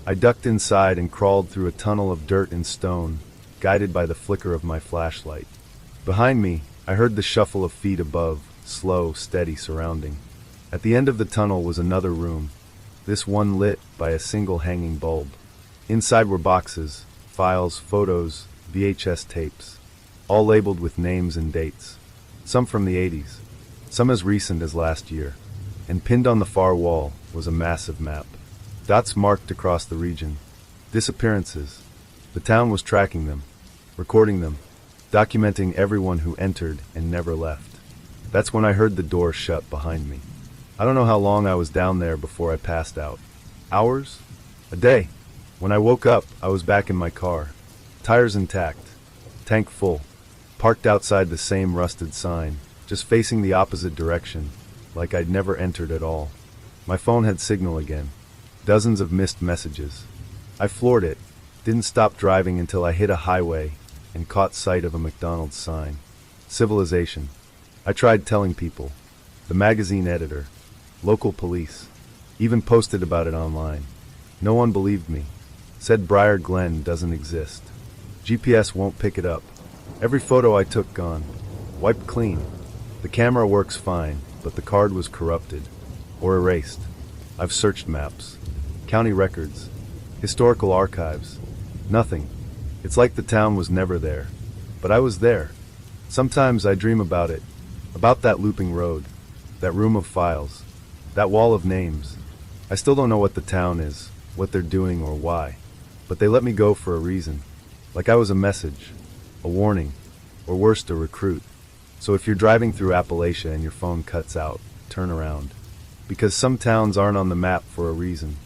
S1: I ducked inside and crawled through a tunnel of dirt and stone, guided by the flicker of my flashlight. Behind me, I heard the shuffle of feet above, slow, steady surrounding. At the end of the tunnel was another room, this one lit by a single hanging bulb. Inside were boxes, files, photos, VHS tapes, all labeled with names and dates. Some from the 80s, some as recent as last year. And pinned on the far wall was a massive map. Dots marked across the region. Disappearances. The town was tracking them, recording them, documenting everyone who entered and never left. That's when I heard the door shut behind me. I don't know how long I was down there before I passed out. Hours? A day. When I woke up, I was back in my car. Tires intact. Tank full. Parked outside the same rusted sign, just facing the opposite direction, like I'd never entered at all. My phone had signal again. Dozens of missed messages. I floored it. Didn't stop driving until I hit a highway and caught sight of a McDonald's sign. Civilization. I tried telling people. The magazine editor. Local police. Even posted about it online. No one believed me. Said Briar Glen doesn't exist. GPS won't pick it up. Every photo I took gone. Wiped clean. The camera works fine, but the card was corrupted. Or erased. I've searched maps. County records. Historical archives. Nothing. It's like the town was never there. But I was there. Sometimes I dream about it. About that looping road. That room of files. That wall of names. I still don't know what the town is, what they're doing or why. But they let me go for a reason. Like I was a message. A warning. Or worse, a recruit. So if you're driving through Appalachia and your phone cuts out, turn around. Because some towns aren't on the map for a reason.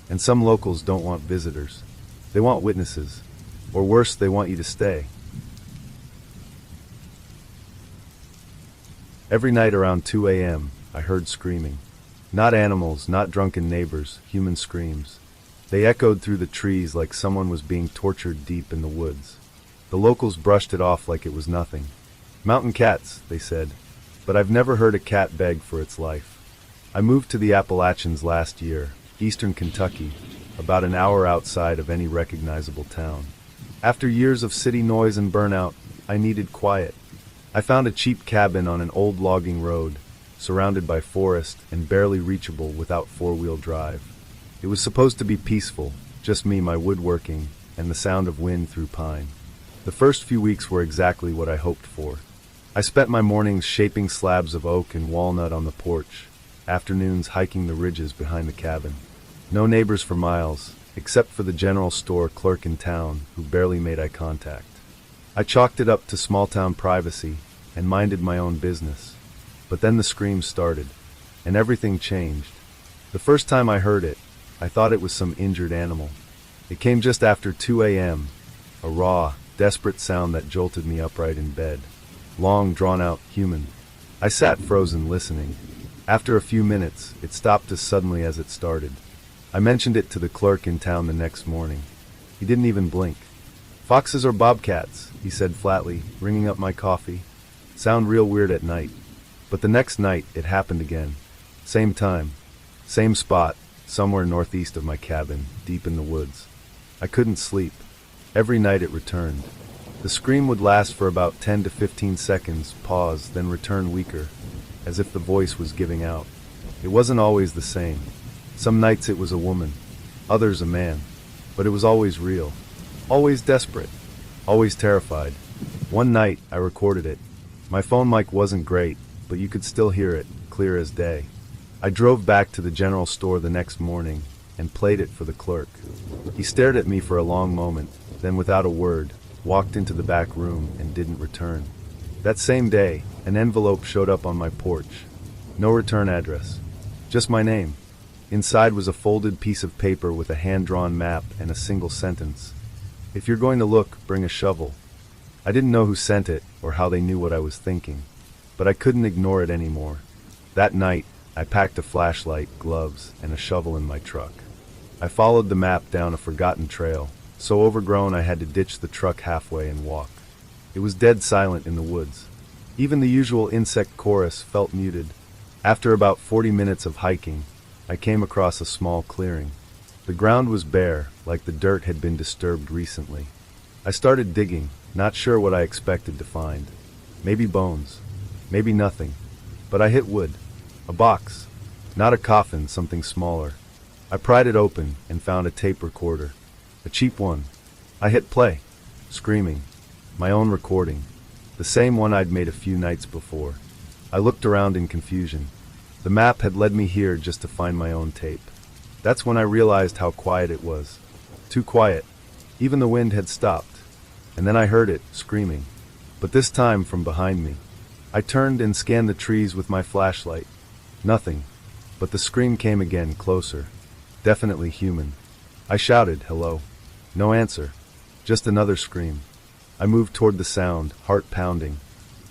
S1: And some locals don't want visitors. They want witnesses. Or worse, they want you to stay. Every night around 2 a.m., I heard screaming. Not animals, not drunken neighbors, human screams. They echoed through the trees like someone was being tortured deep in the woods. The locals brushed it off like it was nothing. Mountain cats, they said, but I've never heard a cat beg for its life. I moved to the Appalachians last year, eastern Kentucky, about an hour outside of any recognizable town. After years of city noise and burnout, I needed quiet. I found a cheap cabin on an old logging road, surrounded by forest and barely reachable without four-wheel drive. It was supposed to be peaceful, just me, my woodworking, and the sound of wind through pine. The first few weeks were exactly what I hoped for. I spent my mornings shaping slabs of oak and walnut on the porch, afternoons hiking the ridges behind the cabin. No neighbors for miles, except for the general store clerk in town who barely made eye contact. I chalked it up to small-town privacy and minded my own business. But then the screams started, and everything changed. The first time I heard it, I thought it was some injured animal. It came just after 2 a.m., a raw, desperate sound that jolted me upright in bed. Long, drawn-out, human. I sat frozen, listening. After a few minutes, it stopped as suddenly as it started. I mentioned it to the clerk in town the next morning. He didn't even blink. "Foxes or bobcats," he said flatly, ringing up my coffee. "Sound real weird at night." But the next night, it happened again. Same time. Same spot, somewhere northeast of my cabin, deep in the woods. I couldn't sleep. Every night it returned. The scream would last for about 10 to 15 seconds, pause, then return weaker, as if the voice was giving out. It wasn't always the same. Some nights it was a woman, others a man. But it was always real. Always desperate. Always terrified. One night, I recorded it. My phone mic wasn't great, but you could still hear it, clear as day. I drove back to the general store the next morning and played it for the clerk. He stared at me for a long moment, then without a word, walked into the back room and didn't return. That same day, an envelope showed up on my porch. No return address. Just my name. Inside was a folded piece of paper with a hand-drawn map and a single sentence. "If you're going to look, bring a shovel." I didn't know who sent it or how they knew what I was thinking, but I couldn't ignore it anymore. That night, I packed a flashlight, gloves, and a shovel in my truck. I followed the map down a forgotten trail, so overgrown I had to ditch the truck halfway and walk. It was dead silent in the woods. Even the usual insect chorus felt muted. After about 40 minutes of hiking, I came across a small clearing. The ground was bare, like the dirt had been disturbed recently. I started digging, not sure what I expected to find. Maybe bones. Maybe nothing. But I hit wood. A box. Not a coffin, something smaller. I pried it open and found a tape recorder. A cheap one. I hit play, screaming. My own recording. The same one I'd made a few nights before. I looked around in confusion. The map had led me here just to find my own tape. That's when I realized how quiet it was. Too quiet. Even the wind had stopped. And then I heard it, screaming. But this time from behind me. I turned and scanned the trees with my flashlight. Nothing. But the scream came again, closer. Definitely human. I shouted, hello. No answer. Just another scream. I moved toward the sound, heart pounding.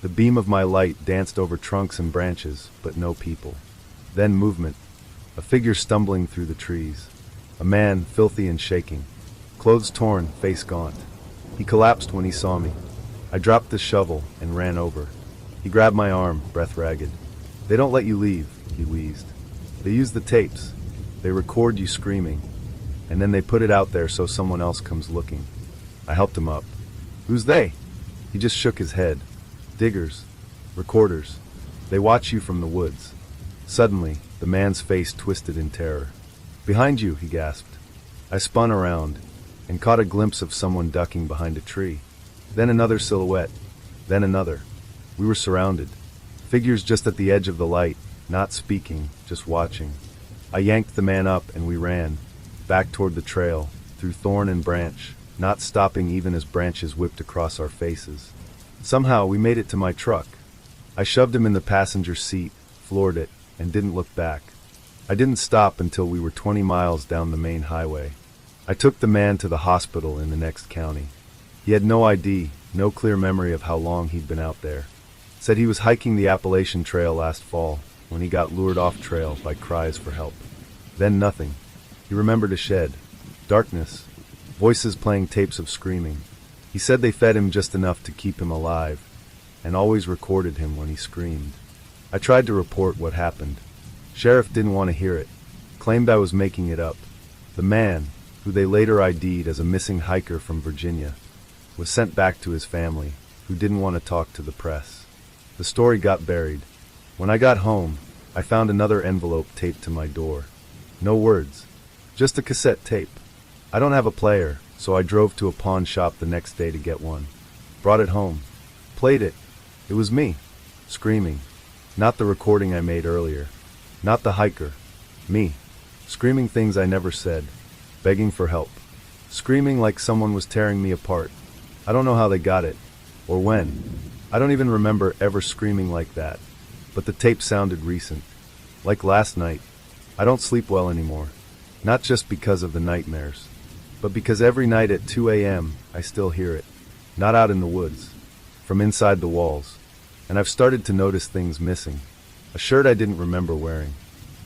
S1: The beam of my light danced over trunks and branches, but no people. Then movement. A figure stumbling through the trees. A man, filthy and shaking. Clothes torn, face gaunt. He collapsed when he saw me. I dropped the shovel and ran over. He grabbed my arm, breath ragged. They don't let you leave, he wheezed. They use the tapes. They record you screaming. And then they put it out there so someone else comes looking. I helped him up. Who's they? He just shook his head. Diggers. Recorders. They watch you from the woods. Suddenly, the man's face twisted in terror. Behind you, he gasped. I spun around and caught a glimpse of someone ducking behind a tree. Then another silhouette. Then another. We were surrounded. Figures just at the edge of the light, not speaking, just watching. I yanked the man up and we ran, back toward the trail, through thorn and branch, not stopping even as branches whipped across our faces. Somehow we made it to my truck. I shoved him in the passenger seat, floored it, and didn't look back. I didn't stop until we were 20 miles down the main highway. I took the man to the hospital in the next county. He had no ID, no clear memory of how long he'd been out there. Said he was hiking the Appalachian Trail last fall, when he got lured off trail by cries for help. Then nothing. He remembered a shed. Darkness. Voices playing tapes of screaming. He said they fed him just enough to keep him alive, and always recorded him when he screamed. I tried to report what happened. Sheriff didn't want to hear it. Claimed I was making it up. The man, who they later ID'd as a missing hiker from Virginia, was sent back to his family, who didn't want to talk to the press. The story got buried. When I got home, I found another envelope taped to my door. No words. Just a cassette tape. I don't have a player, so I drove to a pawn shop the next day to get one. Brought it home. Played it. It was me. Screaming. Not the recording I made earlier. Not the hiker. Me. Screaming things I never said. Begging for help. Screaming like someone was tearing me apart. I don't know how they got it. Or when. I don't even remember ever screaming like that. But the tape sounded recent. Like last night. I don't sleep well anymore. Not just because of the nightmares, but because every night at 2 a.m. I still hear it. Not out in the woods. From inside the walls. And I've started to notice things missing. A shirt I didn't remember wearing.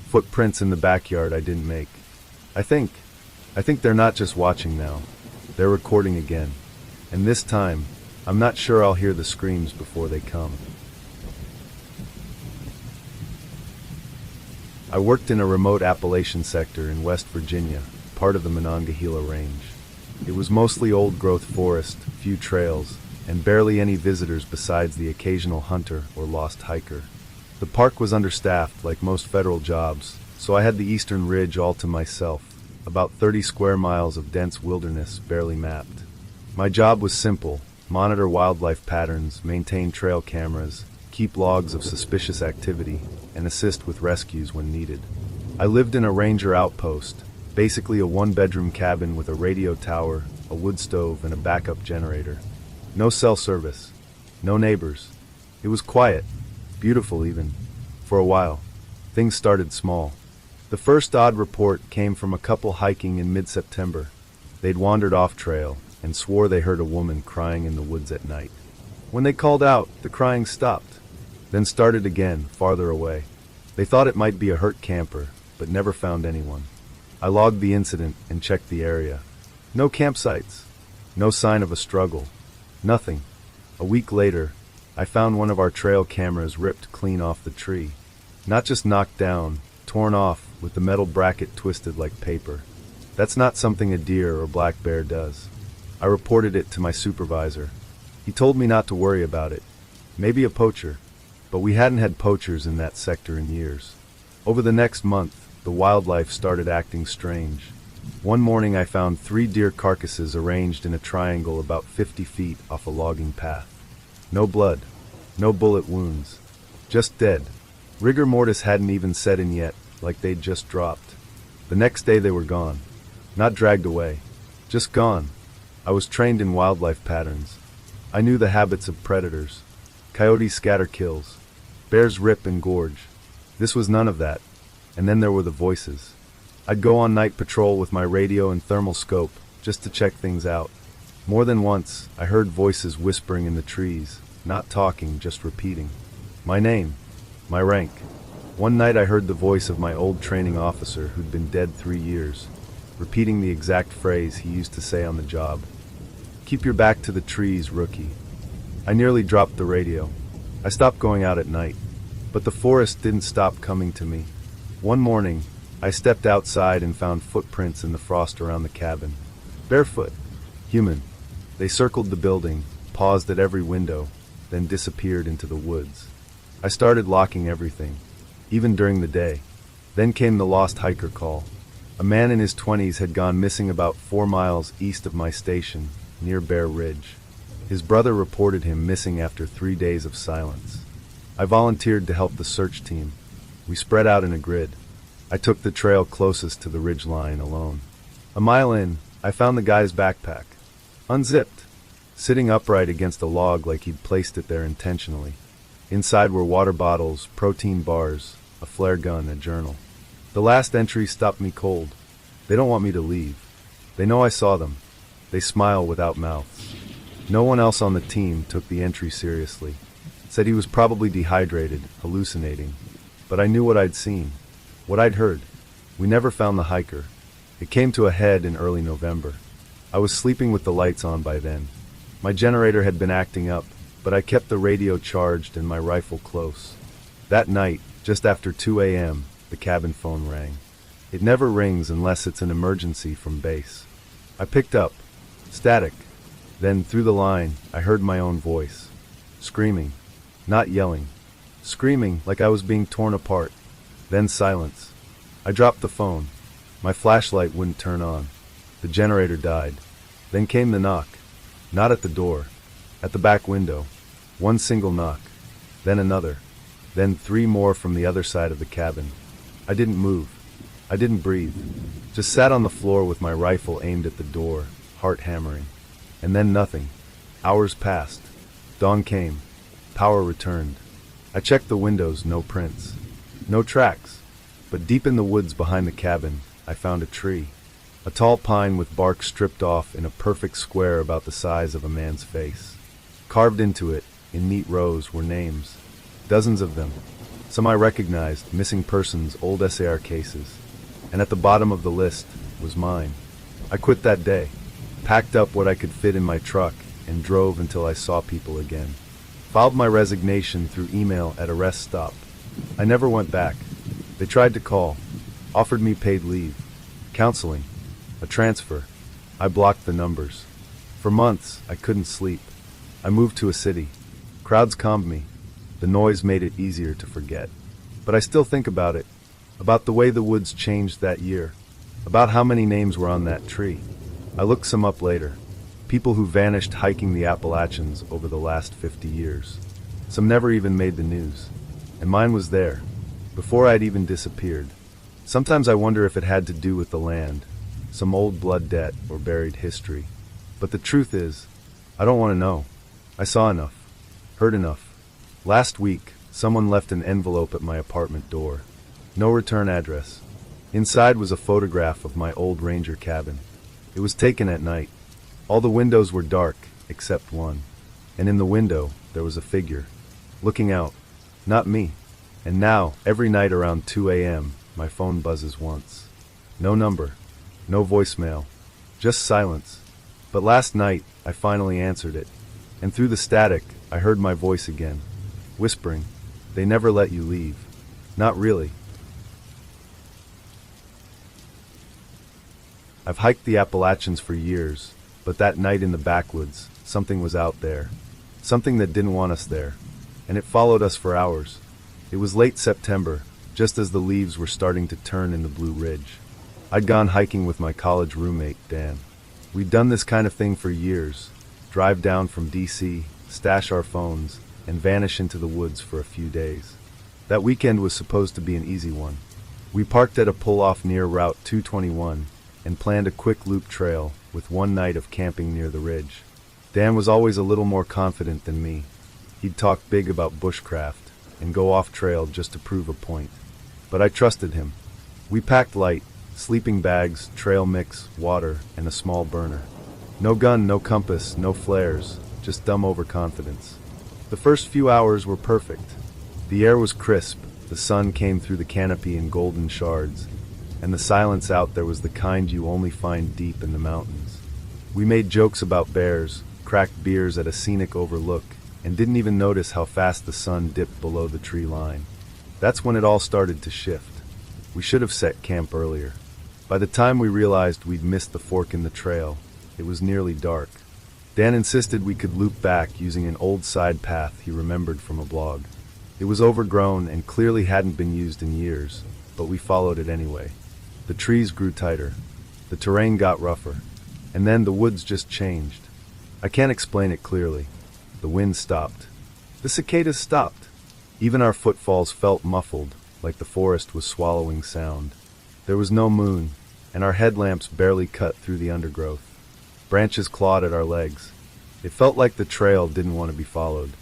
S1: Footprints in the backyard I didn't make. I think they're not just watching now. They're recording again. And this time, I'm not sure I'll hear the screams before they come. I worked in a remote Appalachian sector in West Virginia, part of the Monongahela Range. It was mostly old-growth forest, few trails, and barely any visitors besides the occasional hunter or lost hiker. The park was understaffed, like most federal jobs, so I had the eastern ridge all to myself, about 30 square miles of dense wilderness barely mapped. My job was simple: monitor wildlife patterns, maintain trail cameras, keep logs of suspicious activity, and assist with rescues when needed. I lived in a ranger outpost, basically a one-bedroom cabin with a radio tower, a wood stove, and a backup generator. No cell service. No neighbors. It was quiet. Beautiful, even. For a while. Things started small. The first odd report came from a couple hiking in mid-September. They'd wandered off trail and swore they heard a woman crying in the woods at night. When they called out, the crying stopped, then started again, farther away. They thought it might be a hurt camper, but never found anyone. I logged the incident and checked the area. No campsites. No sign of a struggle. Nothing. A week later, I found one of our trail cameras ripped clean off the tree. Not just knocked down, torn off, with the metal bracket twisted like paper. That's not something a deer or black bear does. I reported it to my supervisor. He told me not to worry about it. Maybe a poacher. But we hadn't had poachers in that sector in years. Over the next month, the wildlife started acting strange. One morning I found 3 deer carcasses arranged in a triangle about 50 feet off a logging path. No blood, no bullet wounds, just dead. Rigor mortis hadn't even set in yet, like they'd just dropped. The next day they were gone. Not dragged away, just gone. I was trained in wildlife patterns. I knew the habits of predators. Coyotes scatter kills. Bears rip and gorge. This was none of that. And then there were the voices. I'd go on night patrol with my radio and thermal scope, just to check things out. More than once, I heard voices whispering in the trees, not talking, just repeating. My name, my rank. One night I heard the voice of my old training officer who'd been dead 3 years, repeating the exact phrase he used to say on the job. Keep your back to the trees, rookie. I nearly dropped the radio. I stopped going out at night, but the forest didn't stop coming to me. One morning, I stepped outside and found footprints in the frost around the cabin. Barefoot. Human. They circled the building, paused at every window, then disappeared into the woods. I started locking everything, even during the day. Then came the lost hiker call. A man in his 20s had gone missing about 4 miles east of my station, near Bear Ridge. His brother reported him missing after 3 days of silence. I volunteered to help the search team. We spread out in a grid. I took the trail closest to the ridge line alone. A mile in, I found the guy's backpack, unzipped, sitting upright against a log like he'd placed it there intentionally. Inside were water bottles, protein bars, a flare gun, a journal. The last entry stopped me cold. They don't want me to leave. They know I saw them. They smile without mouths. No one else on the team took the entry seriously. Said he was probably dehydrated, hallucinating. But I knew what I'd seen. What I'd heard. We never found the hiker. It came to a head in early November. I was sleeping with the lights on by then. My generator had been acting up, but I kept the radio charged and my rifle close. That night, just after 2 a.m., the cabin phone rang. It never rings unless it's an emergency from base. I picked up. Static. Then, through the line, I heard my own voice. Screaming. Not yelling. Screaming like I was being torn apart. Then silence. I dropped the phone. My flashlight wouldn't turn on. The generator died. Then came the knock. Not at the door. At the back window. One single knock. Then another. Then 3 more from the other side of the cabin. I didn't move. I didn't breathe. Just sat on the floor with my rifle aimed at the door, heart hammering. And then nothing. Hours passed. Dawn came. Power returned. I checked the windows, no prints. No tracks. But deep in the woods behind the cabin, I found a tree. A tall pine with bark stripped off in a perfect square about the size of a man's face. Carved into it, in neat rows, were names. Dozens of them. Some I recognized, missing persons, old SAR cases. And at the bottom of the list was mine. I quit that day, packed up what I could fit in my truck, and drove until I saw people again. Filed my resignation through email at a rest stop. I never went back. They tried to call, offered me paid leave, counseling, a transfer. I blocked the numbers. For months, I couldn't sleep. I moved to a city. Crowds calmed me. The noise made it easier to forget. But I still think about it, about the way the woods changed that year, about how many names were on that tree. I looked some up later. People who vanished hiking the Appalachians over the last 50 years. Some never even made the news. And mine was there, before I'd even disappeared. Sometimes I wonder if it had to do with the land, some old blood debt or buried history. But the truth is, I don't want to know. I saw enough, heard enough. Last week, someone left an envelope at my apartment door. No return address. Inside was a photograph of my old ranger cabin. It was taken at night. All the windows were dark, except one. And in the window, there was a figure, looking out. Not me. And now, every night around 2 a.m., my phone buzzes once. No number. No voicemail. Just silence. But last night, I finally answered it. And through the static, I heard my voice again, whispering, "They never let you leave." Not really. I've hiked the Appalachians for years, but that night in the backwoods, something was out there. Something that didn't want us there. And it followed us for hours. It was late September, just as the leaves were starting to turn in the Blue Ridge. I'd gone hiking with my college roommate, Dan. We'd done this kind of thing for years. Drive down from DC, stash our phones, and vanish into the woods for a few days. That weekend was supposed to be an easy one. We parked at a pull-off near Route 221 and planned a quick loop trail with one night of camping near the ridge. Dan was always a little more confident than me. He'd talk big about bushcraft and go off-trail just to prove a point. But I trusted him. We packed light, sleeping bags, trail mix, water, and a small burner. No gun, no compass, no flares, just dumb overconfidence. The first few hours were perfect. The air was crisp, the sun came through the canopy in golden shards, and the silence out there was the kind you only find deep in the mountains. We made jokes about bears, cracked beers at a scenic overlook, and didn't even notice how fast the sun dipped below the tree line. That's when it all started to shift. We should have set camp earlier. By the time we realized we'd missed the fork in the trail, it was nearly dark. Dan insisted we could loop back using an old side path he remembered from a blog. It was overgrown and clearly hadn't been used in years, but we followed it anyway. The trees grew tighter, the terrain got rougher, and then the woods just changed. I can't explain it clearly. The wind stopped. The cicadas stopped. Even our footfalls felt muffled, like the forest was swallowing sound. There was no moon, and our headlamps barely cut through the undergrowth. Branches clawed at our legs. It felt like the trail didn't want to be followed.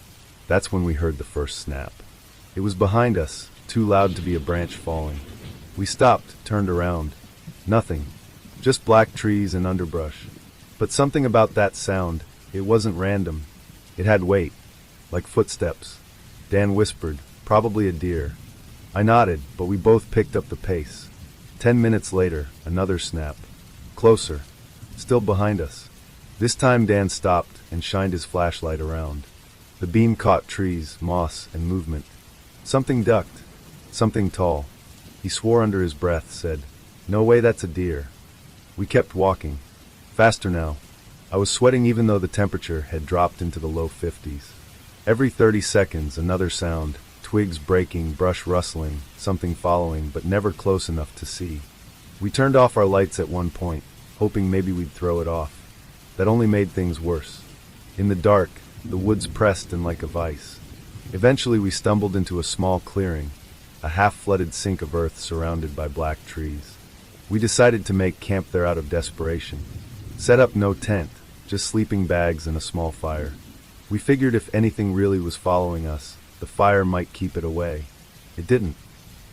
S1: That's when we heard the first snap. It was behind us, too loud to be a branch falling. We stopped, turned around. Nothing. Just black trees and underbrush. But something about that sound, it wasn't random. It had weight, like footsteps. Dan whispered, "Probably a deer." I nodded, but we both picked up the pace. 10 minutes later, another snap. Closer. Still behind us. This time Dan stopped and shined his flashlight around. The beam caught trees, moss, and movement. Something ducked. Something tall. He swore under his breath, said, "No way, that's a deer." We kept walking. Faster now. I was sweating even though the temperature had dropped into the low 50s. Every 30 seconds, another sound. Twigs breaking, brush rustling, something following, but never close enough to see. We turned off our lights at one point, hoping maybe we'd throw it off. That only made things worse. In the dark, the woods pressed in like a vice. Eventually we stumbled into a small clearing, a half-flooded sink of earth surrounded by black trees. We decided to make camp there out of desperation. Set up no tent, just sleeping bags and a small fire. We figured if anything really was following us, the fire might keep it away. It didn't.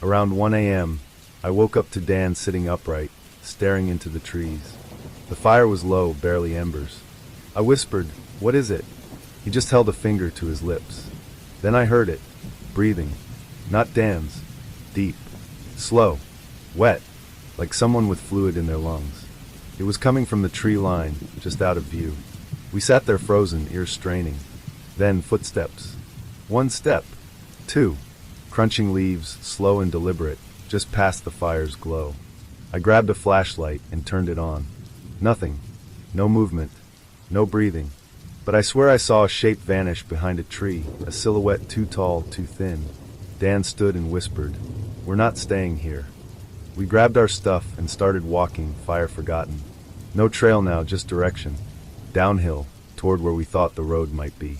S1: Around 1 a.m., I woke up to Dan sitting upright, staring into the trees. The fire was low, barely embers. I whispered, "What is it?" He just held a finger to his lips. Then I heard it, breathing. Not Dan's. Deep. Slow. Wet. Like someone with fluid in their lungs. It was coming from the tree line, just out of view. We sat there frozen, ears straining. Then footsteps. One step. Two. Crunching leaves, slow and deliberate, just past the fire's glow. I grabbed a flashlight and turned it on. Nothing. No movement. No breathing. But I swear I saw a shape vanish behind a tree, a silhouette too tall, too thin. Dan stood and whispered, "We're not staying here." We grabbed our stuff and started walking, fire forgotten. No trail now, just direction. Downhill, toward where we thought the road might be.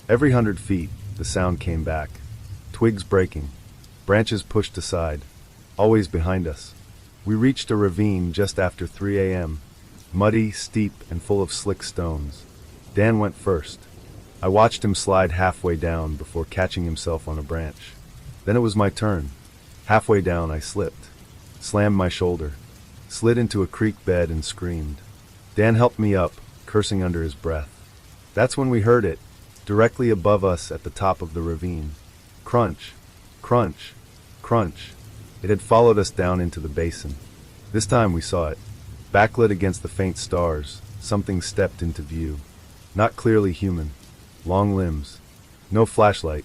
S1: Every 100 feet, the sound came back. Twigs breaking. Branches pushed aside. Always behind us. We reached a ravine just after 3 a.m. Muddy, steep, and full of slick stones. Dan went first. I watched him slide halfway down before catching himself on a branch. Then it was my turn. Halfway down, I slipped. Slammed my shoulder. Slid into a creek bed and screamed. Dan helped me up, cursing under his breath. That's when we heard it, directly above us at the top of the ravine. Crunch. Crunch. Crunch. It had followed us down into the basin. This time we saw it. Backlit against the faint stars, something stepped into view. Not clearly human. Long limbs. No flashlight.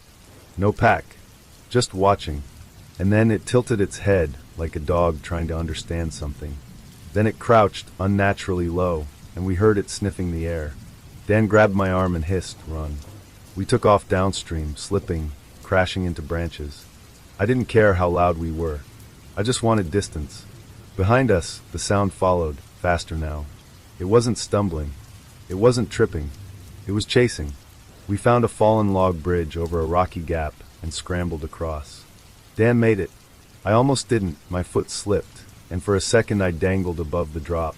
S1: No pack. Just watching. And then it tilted its head, like a dog trying to understand something. Then it crouched unnaturally low, and we heard it sniffing the air. Dan grabbed my arm and hissed, "Run." We took off downstream, slipping, crashing into branches. I didn't care how loud we were. I just wanted distance. Behind us, the sound followed, faster now. It wasn't stumbling. It wasn't tripping. It was chasing. We found a fallen log bridge over a rocky gap and scrambled across. Dan made it. I almost didn't. My foot slipped, and for a second I dangled above the drop.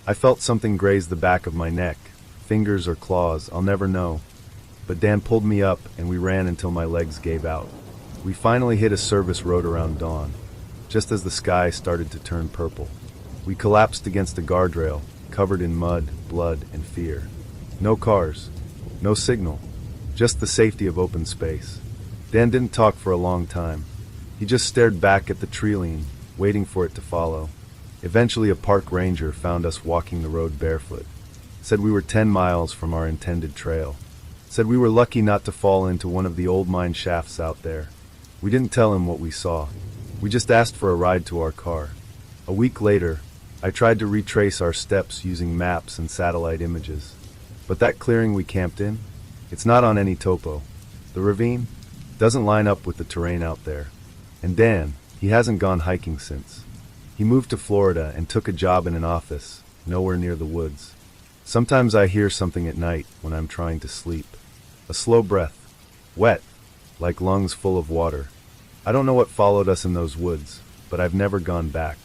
S1: I felt something graze the back of my neck. Fingers or claws, I'll never know. But Dan pulled me up, and we ran until my legs gave out. We finally hit a service road around dawn, just as the sky started to turn purple. We collapsed against a guardrail, covered in mud, blood, and fear. No cars, no signal, just the safety of open space. Dan didn't talk for a long time. He just stared back at the tree-line, waiting for it to follow. Eventually a park ranger found us walking the road barefoot. Said we were 10 miles from our intended trail. Said we were lucky not to fall into one of the old mine shafts out there. We didn't tell him what we saw. We just asked for a ride to our car. A week later, I tried to retrace our steps using maps and satellite images. But that clearing we camped in, it's not on any topo. The ravine doesn't line up with the terrain out there. And Dan, he hasn't gone hiking since. He moved to Florida and took a job in an office, nowhere near the woods. Sometimes I hear something at night when I'm trying to sleep. A slow breath, wet, like lungs full of water. I don't know what followed us in those woods, but I've never gone back.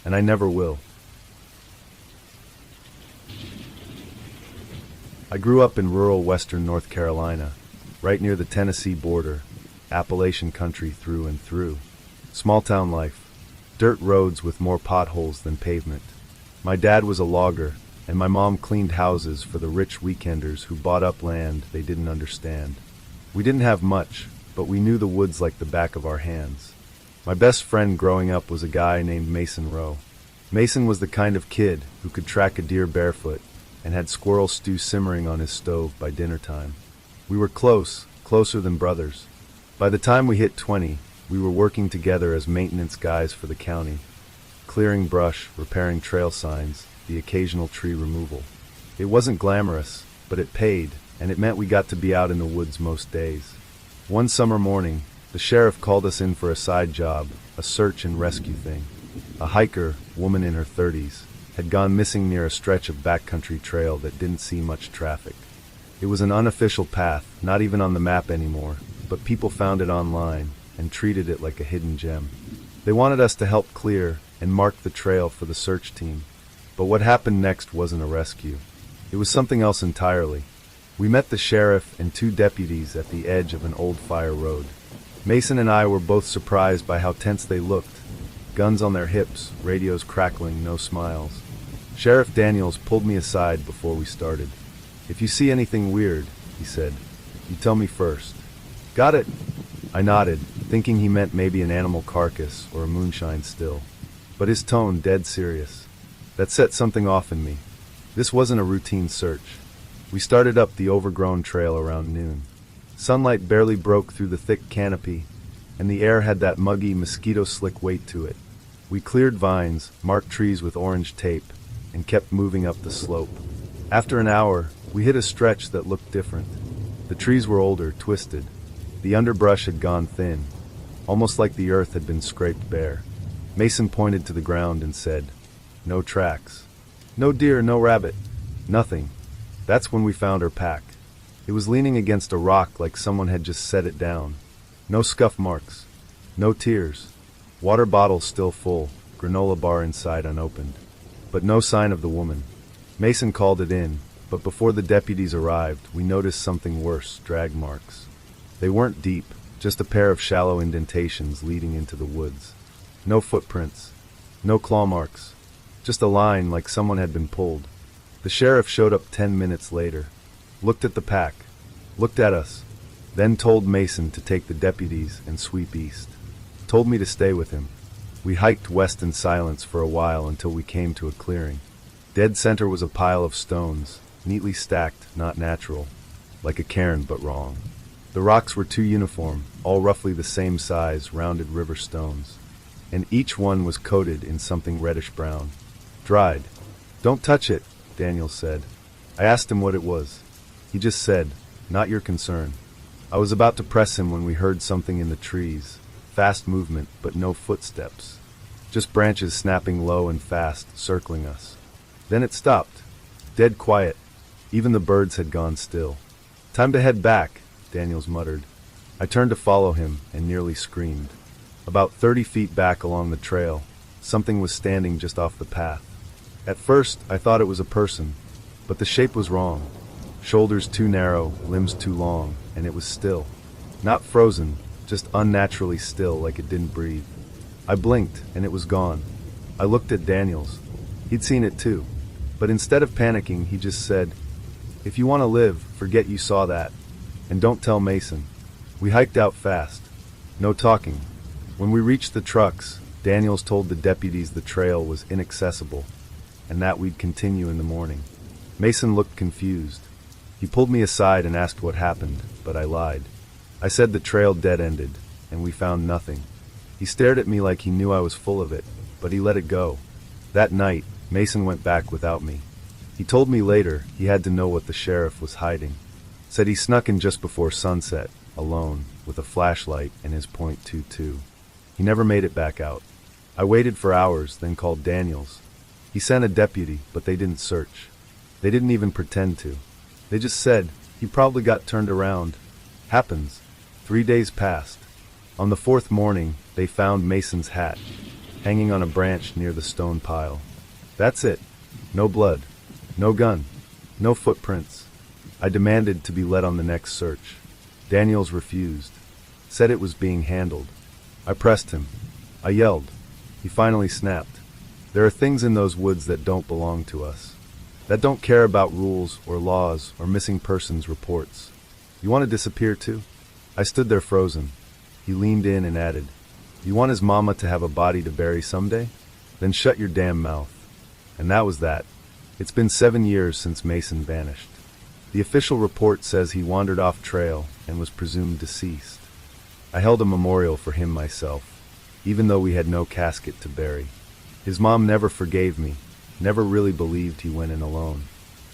S1: And I never will. I grew up in rural western North Carolina, right near the Tennessee border, Appalachian country through and through. Small town life, dirt roads with more potholes than pavement. My dad was a logger, and my mom cleaned houses for the rich weekenders who bought up land they didn't understand. We didn't have much, but we knew the woods like the back of our hands. My best friend growing up was a guy named Mason Rowe. Mason was the kind of kid who could track a deer barefoot and had squirrel stew simmering on his stove by dinner time. We were close, closer than brothers. By the time we hit 20, we were working together as maintenance guys for the county, clearing brush, repairing trail signs, the occasional tree removal. It wasn't glamorous, but it paid, and it meant we got to be out in the woods most days. One summer morning, the sheriff called us in for a side job, a search and rescue thing. A hiker, woman in her 30s, had gone missing near a stretch of backcountry trail that didn't see much traffic. It was an unofficial path, not even on the map anymore, but people found it online and treated it like a hidden gem. They wanted us to help clear and mark the trail for the search team. But what happened next wasn't a rescue. It was something else entirely. We met the sheriff and 2 deputies at the edge of an old fire road. Mason and I were both surprised by how tense they looked. Guns on their hips, radios crackling, no smiles. Sheriff Daniels pulled me aside before we started. "If you see anything weird," he said, "you tell me first." "Got it." I nodded, thinking he meant maybe an animal carcass or a moonshine still. But his tone dead serious. That set something off in me. This wasn't a routine search. We started up the overgrown trail around noon. Sunlight barely broke through the thick canopy, and the air had that muggy, mosquito-slick weight to it. We cleared vines, marked trees with orange tape, and kept moving up the slope. After an hour, we hit a stretch that looked different. The trees were older, twisted. The underbrush had gone thin, almost like the earth had been scraped bare. Mason pointed to the ground and said, "No tracks. No deer, no rabbit. Nothing." That's when we found her pack. It was leaning against a rock like someone had just set it down. No scuff marks. No tears. Water bottle still full, granola bar inside unopened. But no sign of the woman. Mason called it in, but before the deputies arrived, we noticed something worse, drag marks. They weren't deep, just a pair of shallow indentations leading into the woods. No footprints. No claw marks. Just a line like someone had been pulled. The sheriff showed up 10 minutes later. Looked at the pack. Looked at us. Then told Mason to take the deputies and sweep east. Told me to stay with him. We hiked west in silence for a while until we came to a clearing. Dead center was a pile of stones, neatly stacked, not natural. Like a cairn, but wrong. The rocks were too uniform, all roughly the same size, rounded river stones. And each one was coated in something reddish-brown. Dried. "Don't touch it," Daniel said. I asked him what it was. He just said, "Not your concern." I was about to press him when we heard something in the trees. fast movement, but no footsteps. Just branches snapping low and fast, circling us. Then it stopped. Dead quiet. Even the birds had gone still. "Time to head back," Daniels muttered. I turned to follow him and nearly screamed. About 30 feet back along the trail, something was standing just off the path. At first, I thought it was a person, but the shape was wrong. Shoulders too narrow, limbs too long, and it was still. Not frozen, just unnaturally still, like it didn't breathe. I blinked, and it was gone. I looked at Daniels. He'd seen it too. But instead of panicking, he just said, "If you want to live, forget you saw that. And don't tell Mason." We hiked out fast. No talking. When we reached the trucks, Daniels told the deputies the trail was inaccessible, and that we'd continue in the morning. Mason looked confused. He pulled me aside and asked what happened, but I lied. I said the trail dead-ended, and we found nothing. He stared at me like he knew I was full of it, but he let it go. That night, Mason went back without me. He told me later he had to know what the sheriff was hiding. Said he snuck in just before sunset, alone, with a flashlight and his .22. He never made it back out. I waited for hours, then called Daniels. He sent a deputy, but they didn't search. They didn't even pretend to. They just said, "He probably got turned around." Happens. 3 days passed. On the 4th morning, they found Mason's hat, hanging on a branch near the stone pile. That's it. No blood. No gun. No footprints. I demanded to be let on the next search. Daniels refused. Said it was being handled. I pressed him. I yelled. He finally snapped. There are things in those woods that don't belong to us. That don't care about rules or laws or missing persons reports. You want to disappear too? I stood there frozen. He leaned in and added, "You want his mama to have a body to bury someday? Then shut your damn mouth." And that was that. It's been 7 years since Mason vanished. The official report says he wandered off trail and was presumed deceased. I held a memorial for him myself, even though we had no casket to bury. His mom never forgave me, never really believed he went in alone.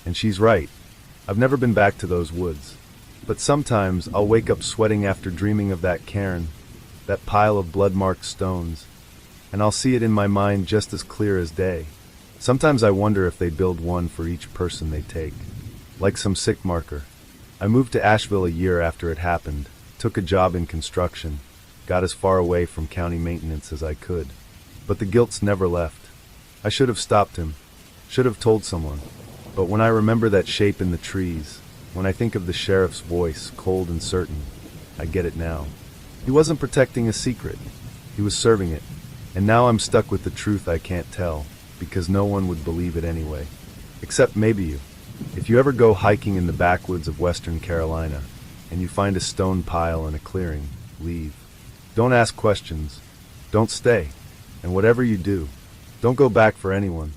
S1: And she's right. I've never been back to those woods. But sometimes I'll wake up sweating after dreaming of that cairn, that pile of blood-marked stones, and I'll see it in my mind just as clear as day. Sometimes I wonder if they build one for each person they take, like some sick marker. I moved to Asheville a year after it happened, took a job in construction, got as far away from county maintenance as I could. But the guilt's never left. I should have stopped him, should have told someone. But when I remember that shape in the trees, when I think of the sheriff's voice, cold and certain, I get it now. He wasn't protecting a secret. He was serving it. And now I'm stuck with the truth I can't tell, because no one would believe it anyway. Except maybe you. If you ever go hiking in the backwoods of Western Carolina, and you find a stone pile in a clearing, leave. Don't ask questions. Don't stay. And whatever you do, don't go back for anyone.